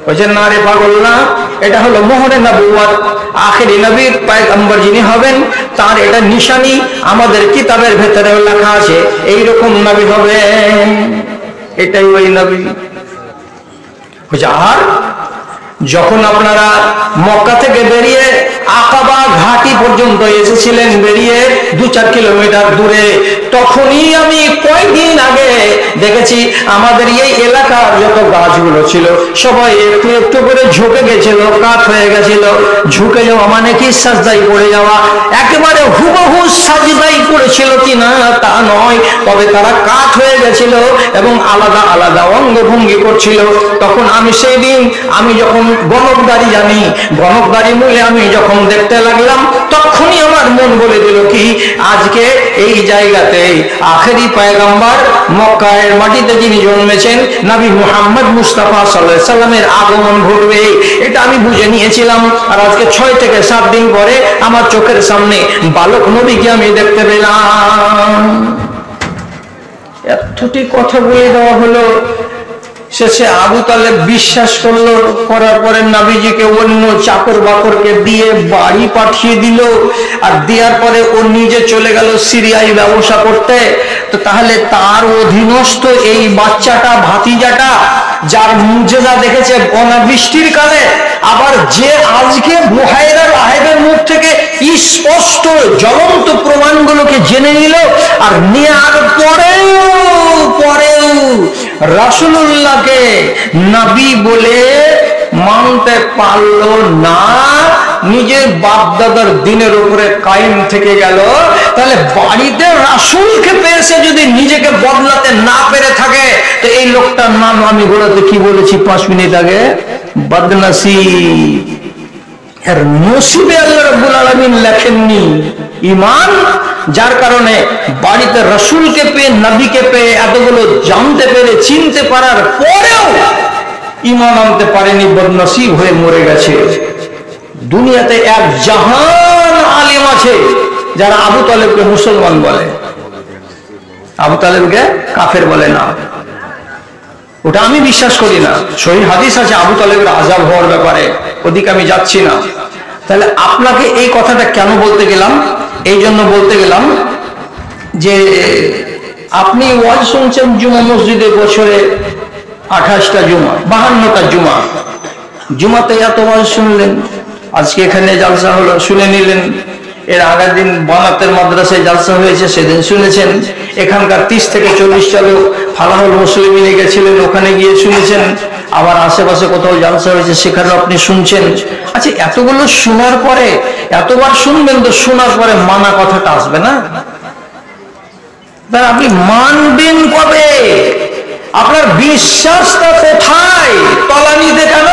বলছে না রে পাগল না, এটা হলো মোহরে নবুয়াত। আখেরি নবী পয়গম্বর যিনি হবেন তার এটা নিশানি, আমাদের কিতাবের ভেতরে লেখা আছে এইরকম নবী হবেন, এটাই ওই নবী। আর যখন আপনারা মক্কা থেকে বেরিয়ে আকাবা ঘাটি পর্যন্ত এসেছিলেন, বেরিয়ে 2-4 কিলোমিটার দূরে, তখনই আমি কয়েকদিন আগে দেখেছি আমাদের এই এলাকার যত গাছগুলো ছিল সবাই একটু একটু করে ঝুঁকে গেছিল, কাত হয়ে গেছিল। ঝুঁকে যাওয়া মানে কি সাজদাই পড়ে যাওয়া, একেবারে হুবহু সাজদাই পড়েছিল কিনা তা নয়, তবে তারা কাত হয়ে গেছিল এবং আলাদা আলাদা অঙ্গভঙ্গি করছিল। তখন আমি সেই দিন, আমি যখন গণকদারি জানি, গণকদারি মূলে আমি যখন দেখতে লাগলাম, তখনই আমার মন বলে দিল কি আজকে এই জায়গাতে আখেরি পয়গম্বর মক্কার মাটিতে যিনি জন্মেছেন নবী মুহাম্মদ মুস্তাফা সাল্লাল্লাহু আলাইহি সাল্লামের আগমন ঘটবে, এটা আমি বুঝে নিয়েছিলাম। আর আজকে 6 থেকে 7 দিন পরে আমার চোখের সামনে বালক নবীকে আমি দেখতে পেলাম। এতটি কথা বলে দেওয়া হলো। শেষে আবু তালেব বিশ্বাস করলো, করার পরে নবীজিকে অন্য চাকর বাকরকে দিয়ে বাড়ি পাঠিয়ে দিল। আর দেওয়ার পরে ও নিজে চলে গেল সিরিয়ায় ব্যবসা করতে। তো তাহলে তার অধীনস্থ এই বাচ্চাটা, ভাতিজাটা, যার মুজেজা দেখেছে অনাবৃষ্টির কালে, আবার যে আজকে বুহাইরা রাহেবের মুখ থেকে স্পষ্ট জ্বলন্ত প্রমাণগুলোকে জেনে নিল, আর নেওয়ার পরেও রাসূলুল্লাহকে নবী বলে মানতে পারলো না, নিজের বাপ দাদার দিনের উপরে কায়েম থেকে গেল। তাহলে বাড়িতে রাসূলকে পেয়েছে, যদি নিজেকে বদলাতে না পেরে থাকে, তো এই লোকটার নাম আমি গোড়াতে কি বলেছি 5 মিনিট আগে, বদনসিব। এর নসিবে আল্লাহ রাব্বুল আলামিন লেখেননি ঈমান, যার কারণে বাড়িতে রাসূলকে পেয়ে, নবীকে পেয়ে, এতগুলো জানতে পেরে, চিনতে পারার পরেও ঈমান আনতে পারেনি, বদনসিব হয়ে মরে গেছে। দুনিয়াতে 1 জাহান আলেম আছে যারা আবু তালেবকে মুসলমান বলে, আবু তালেবকে কাফের বলে না। ওটা আমি বিশ্বাস করি না। সহিহ হাদিস আছে আবু তালেবের আযাব হওয়ার ব্যাপারে, ওদিকে আমি যাচ্ছি না। তাহলে আপনাকে এই কথাটা কেন বলতে গেলাম? এই জন্য বলতে গেলাম যে আপনি ওয়াজ শুনছেন জুমা মসজিদে, বছরে 28টা জুমা, 52টা জুমা, জুমাতে এত ওয়াজ শুনলেন। আজকে এখানে জালসা হলো, শুনে নিলেন। এর আগের দিন বানাতের মাদ্রাসায় জালসা হয়েছে, সেদিন শুনেছেন। এখানকার 30 থেকে 40 চালক ফালাহুল মুসলিমিনে গেছিলেন, ওখানে গিয়ে শুনেছেন। আবার আশেপাশে কোথাও জালসা হয়েছে, সেখানে আপনি শুনছেন। আচ্ছা, এতগুলো শোনার পরে, এতবার শুনবেন তো শোনার পরে মানা কথাটা আসবে না? আপনি মানবেন কবে? আপনার বিশ্বাসটা কোথায়? তলানিতে কেন?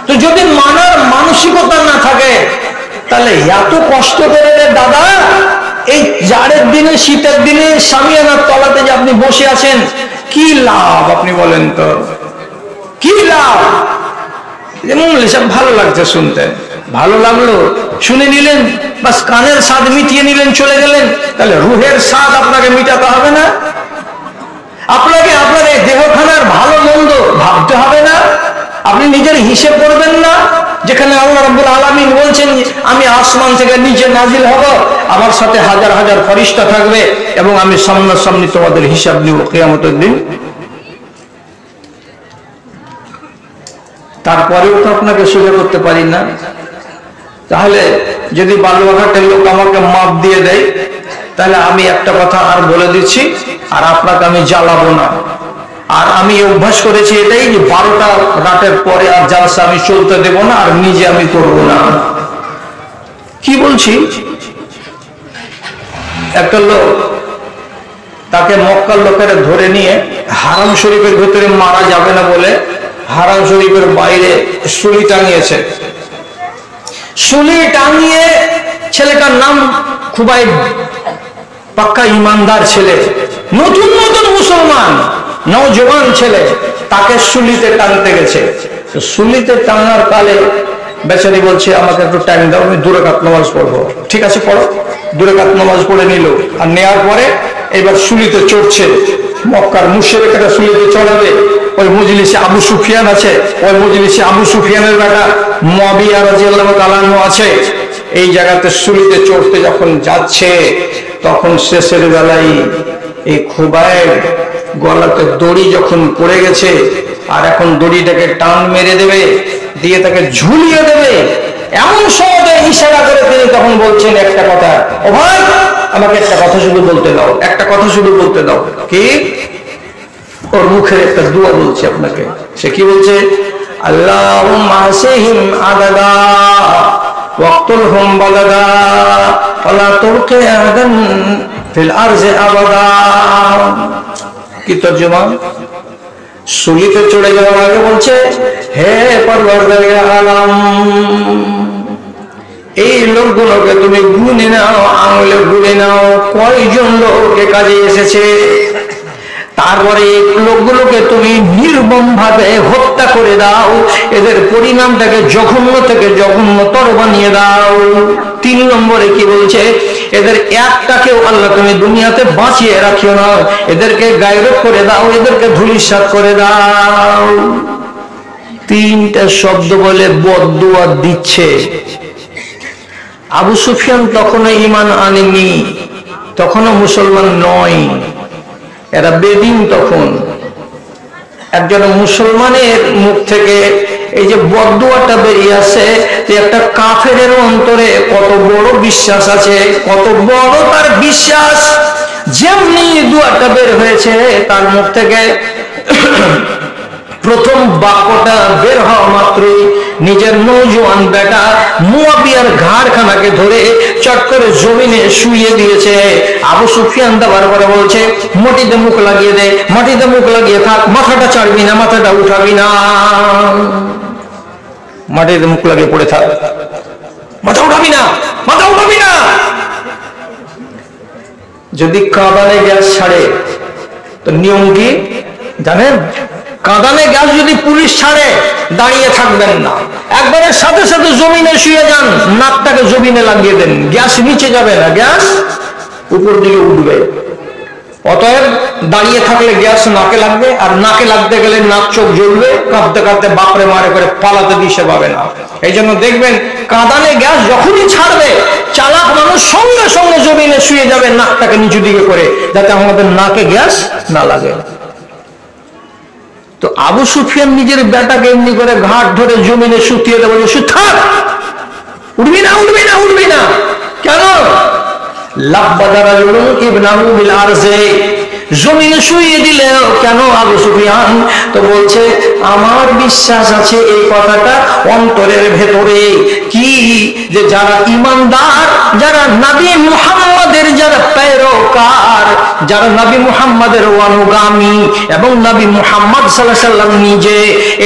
তো যদি মানার মানসিকতা না থাকে, তাহলে এত কষ্ট করে দাদা এই জাড়ের দিনে, শীতের দিনে শামিয়ানার তলাতে যে আপনি বসে আছেন, কি লাভ আপনি বলেন তো? কি লাভ? সব ভালো লাগছে শুনতে, ভালো লাগলো, শুনে নিলেন, বাস কানের স্বাদ মিটিয়ে নিলেন, চলে গেলেন। তাহলে রুহের স্বাদ আপনাকে মিটাতে হবে না? আপনাকে আপনার এই দেহখানার ভালো মন্দ ভাবতে হবে না? আপনি নিজের হিসেব করবেন না? যেখানে আল্লাহ রাব্বুল আলামিন বলছেন আমি আসমান থেকে নিচে নাজিল হব, আমার সাথে হাজার হাজার ফেরেশতা থাকবে এবং আমি সামনাসামনি তোমাদের হিসাব নিব কিয়ামতের দিন। তারপরেও তো আপনাকে সোজা করতে পারি না। তাহলে যদি বালুঘাটের লোক আমাকে মাপ দিয়ে দেয়, তাহলে আমি একটা কথা আর বলে দিচ্ছি, আর আপনাকে আমি জ্বালাবো না। আর আমি অভ্যাস করেছি এটাই যে 12টা রাতের পরে আর জালসা আমি চলতে দেব না, আর নিজে আমি করব না। কি বলছি? একটা লোক, তাকে মক্কার লোকেরা ধরে নিয়ে হারাম শরীফের ভেতরে মারা যাবে না বলে হারাম শরীফের বাইরে শুলি টাঙিয়েছে। শুলি টাঙিয়ে ছেলেটার নাম খুবাইব, পাক্কা ইমানদার ছেলে, নতুন নতুন মুসলমান, নওজওয়ান ছেলে, তাকে শুলিতে টানতে গেছে। শুলিতে টানার কালে বেচারি বলছে আমাকে একটু টাইম দাও, আমি 2 রাকাত নামাজ পড়বো। ঠিক আছে পড়ো। 2 রাকাত নামাজ পড়ে নিল, আর নেওয়ার পরে এবার শুলিতে চড়ছে। মক্কার মুশরিকরা শুলিতে চড়াবে। ওই মজলিসে আবু সুফিয়ান আছে, ওই মজলিসে আবু সুফিয়ানের বেটা মুয়াবিয়া রাদিয়াল্লাহু তাআলা আনহু আছে। এই জায়গাতে শুলিতে চড়তে যখন যাচ্ছে, তখন শেষের বেলায় এই খুবাইব গলাতে দড়ি যখন পড়ে গেছে, আর এখন দড়িটাকে টান মেরে দেবে, দিয়ে তাকে ঝুলিয়ে দেবে, এমন সময় ইশারা করে তিনি তখন বলছেন একটা কথা, ও ভাই আমাকে একটা কথা শুধু বলতে দাও, একটা কথা শুধু বলতে দাও। কি? ওর মুখের একটা দোয়া বলছে আপনাকে। সে কি বলছে? আল্লাহুম্মা আসিহিম আদাদা ওয়াক্তুলহুম বাদাদা ওয়ালা তুরকি আহাদান ফিল আরজি আবাদা। কি তরজমা? সুলিতে চড়ে যাওয়ার আগে বলছে, হে পরওয়ারদিগারে আলম, এই লোকগুলোকে তুমি গুনে নাও, আঙুলে গুনে নাও কয়জন লোক কাজে এসেছে। তারপরে এই লোকগুলোকে তুমি নির্মম ভাবে হত্যা করে দাও, এদের পরিণামটাকে জঘন্য থেকে জঘন্যতর বানিয়ে দাও। 3 নম্বরে কি বলছে? এদের একটাকেও আল্লাহ তুমি দুনিয়াতে বাঁচিয়ে রাখিও না, এদেরকে গায়রত করে দাও, এদেরকে ধূলিসাৎ করে দাও। 3টা শব্দ বলে বদদুয়া দিচ্ছে। আবু সুফিয়ান তখনও ঈমান আনেনি, তখনও মুসলমান নয়, এরা বেদিন। তখন একজন মুসলমানের মুখ থেকে এই যে বদদুয়াটা বেরিয়ে আসে, যে একটা কাফেরের অন্তরে কত বড় বিশ্বাস আছে, কত বড় তার বিশ্বাস। যেমনি দুয়াটা বের হয়েছে তার মুখ থেকে, প্রথম বাক্যটা বের হওয়া মাত্রই নিজের নৌজওয়ান বেটা মুয়াবিয়ার ঘাড়খানাকে ধরে চট করে জমিনে শুইয়ে দিয়েছে। আবু সুফিয়ান দাবার করে বলছে, মাটিতে মুখ লাগিয়ে দে, মাটিতে মুখ লাগিয়ে থাক, মাথাটা চাড়বি না, মাথাটা উঠাবি না, মাটিতে মুখ লাগিয়ে পড়ে থাক, মাথা উঠাবি না, মাথা উঠাবি না। যদি কাঁদানে গ্যাস ছাড়ে তো নিয়ম কি জানেন? কাঁদানে গ্যাস যদি পুলিশ ছাড়ে, দাঁড়িয়ে থাকবেন না, একবারে সাথে সাথে জমিনে শুয়ে যান, নাকটাকে জমিনে লাগিয়ে দেন, গ্যাস নিচে যাবে না, গ্যাস উপর দিকে উঠবে। অতএব দাঁড়িয়ে থাকলে গ্যাস নাকে লাগবে, আর নাকে লাগতে গেলে নাক চোখ জ্বলবে, কাঁদতে কাঁদতে বাপরে মারে করে পালাতে দিশে পাবে না। এই জন্য দেখবেন কাঁদানে গ্যাস যখনই ছাড়বে, চালাক মানুষ সঙ্গে সঙ্গে জমিনে শুয়ে যাবে, নাকটাকে নিচু দিকে করে, যাতে আমাদের নাকে গ্যাস না লাগে। তো আবু সুফিয়ান নিজের বেটাকে এমনি করে ঘাট ধরে জমিনে শুতিয়ে দেবে, থাক, উঠবি না, উঠবি না, উঠবি না। কেন? জমিনে শুইয়ে দিলে কেন আবু সুফিয়ান? তো বলছে আমার বিশ্বাস আছে এই কথাটা অন্তরের ভেতরে, কি যে যারা ইমানদার, যারা নবী মুহাম্মাদের যারা পেরোকার, যারা নবী মুহাম্মাদের অনুগামী এবং নবী মুহাম্মদ সাল্লাল্লাহু আলাইহি ওয়াসাল্লাম নিজে,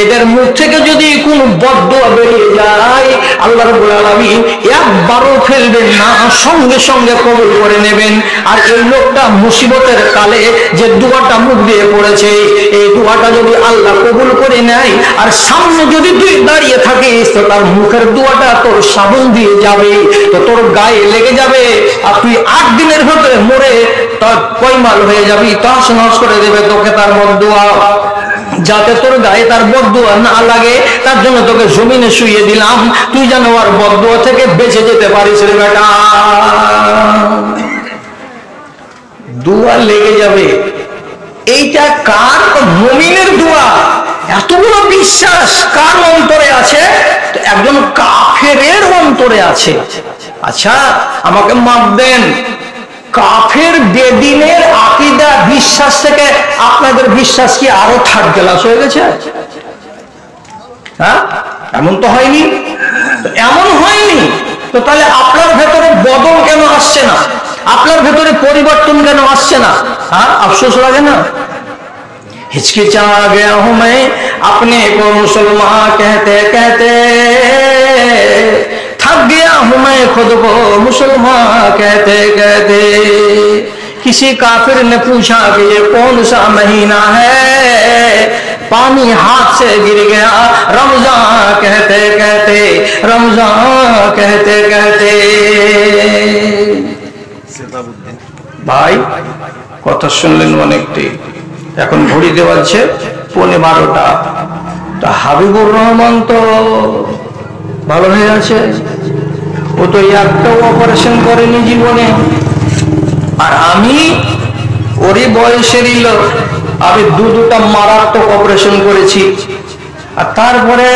এদের মুখ থেকে যদি কোনো বদদুয়া বেরিয়ে যায়, আল্লাহ রাব্বুল আলামিন একবারও ফেলবেন না, সঙ্গে সঙ্গে কবুল করে নেবেন। আর এই লোকটা মুসিবতের কালে যে দোয়াটা মুখ দিয়ে পড়েছে, এই দোয়াটা যদি আল্লাহ কবুল করে নেয়, আর সামনে যদি তুই দাঁড়িয়ে থাকিস, তো তার মুখের দোয়াটা তোর সাবন দিয়ে যাবে, তো তোর গায়ে লেগে যাবে, আর তুই 8 দিনের ভেতরে মরে কয়মাল হয়ে যাবি, তহস নহস করে দেবে তোকে তার বদদুয়া। যাতে তোর গায়ে তার বদদুয়া না লাগে, তার জন্য তোকে জমিনে শুইয়ে দিলাম, তুই যেন আর বদদুয়া থেকে বেঁচে যেতে পারিস রে বেটা। দোয়া লেগে যাবে। এইটা কার? মুমিনের দোয়া। এত বড় বিশ্বাস কার অন্তরে আছে? একজন কাফেরের অন্তরে আছে। আচ্ছা আমাকে মাপ দেন, কাফের বেদিনের আকীদা বিশ্বাস থেকে আপনাদের বিশ্বাস কি আরো থার্ড ক্লাস হয়ে গেছে? হ্যাঁ, এমন তো হয়নি। এমন হয়নি তো তাহলে আপনার ভেতরে বদল কেন আসছে না? আপনার ভেতরে পরিবর্তন কেন আসছে না? হ্যাঁ, আফসোস লাগে না? हिचकिचा गया हूं मैं अपने को मुसलमान कहते कहते, थक गया हूं मैं खुद को मुसलमान कहते कहते। किसी काफिर ने पूछा कि ये कौन सा महीना है, पानी हाथ से गिर गया, रमजान कहते कहते, रमजान कहते कहते। ভাই কথা শুনলেন অনেকটি, এখন ঘড়িতে বাজছে 11:15। তা হাবিবুর রহমান তো ভালো হয়ে আছে, ও তো একটাও অপারেশন করেনি জীবনে। আর আমি ওরই বয়সেরই লোক, আমি দুটা মারাত্মক অপারেশন করেছি। আর তারপরে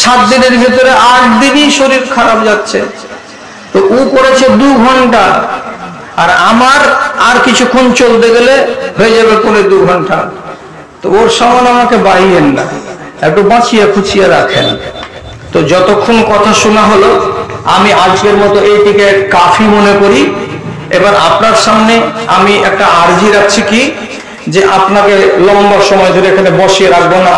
7 দিনের ভিতরে 8 দিনই শরীর খারাপ যাচ্ছে। তো ও করেছে 2 ঘন্টা, আর আমার আর কিছুক্ষণ চলতে গেলে হয়ে যাবে 2 ঘন্টা। তো ওর সমান আমাকে বাড়িয়েন না, একটু বাঁচিয়ে খুঁচিয়ে রাখেন। তো যতক্ষণ কথা শোনা হলো, আমি আজকের মতো এইটিকে কাফি মনে করি। এবার আপনার সামনে আমি একটা আর্জি রাখছি কি, যে আপনাকে লম্বা সময় ধরে এখানে বসিয়ে রাখবো না।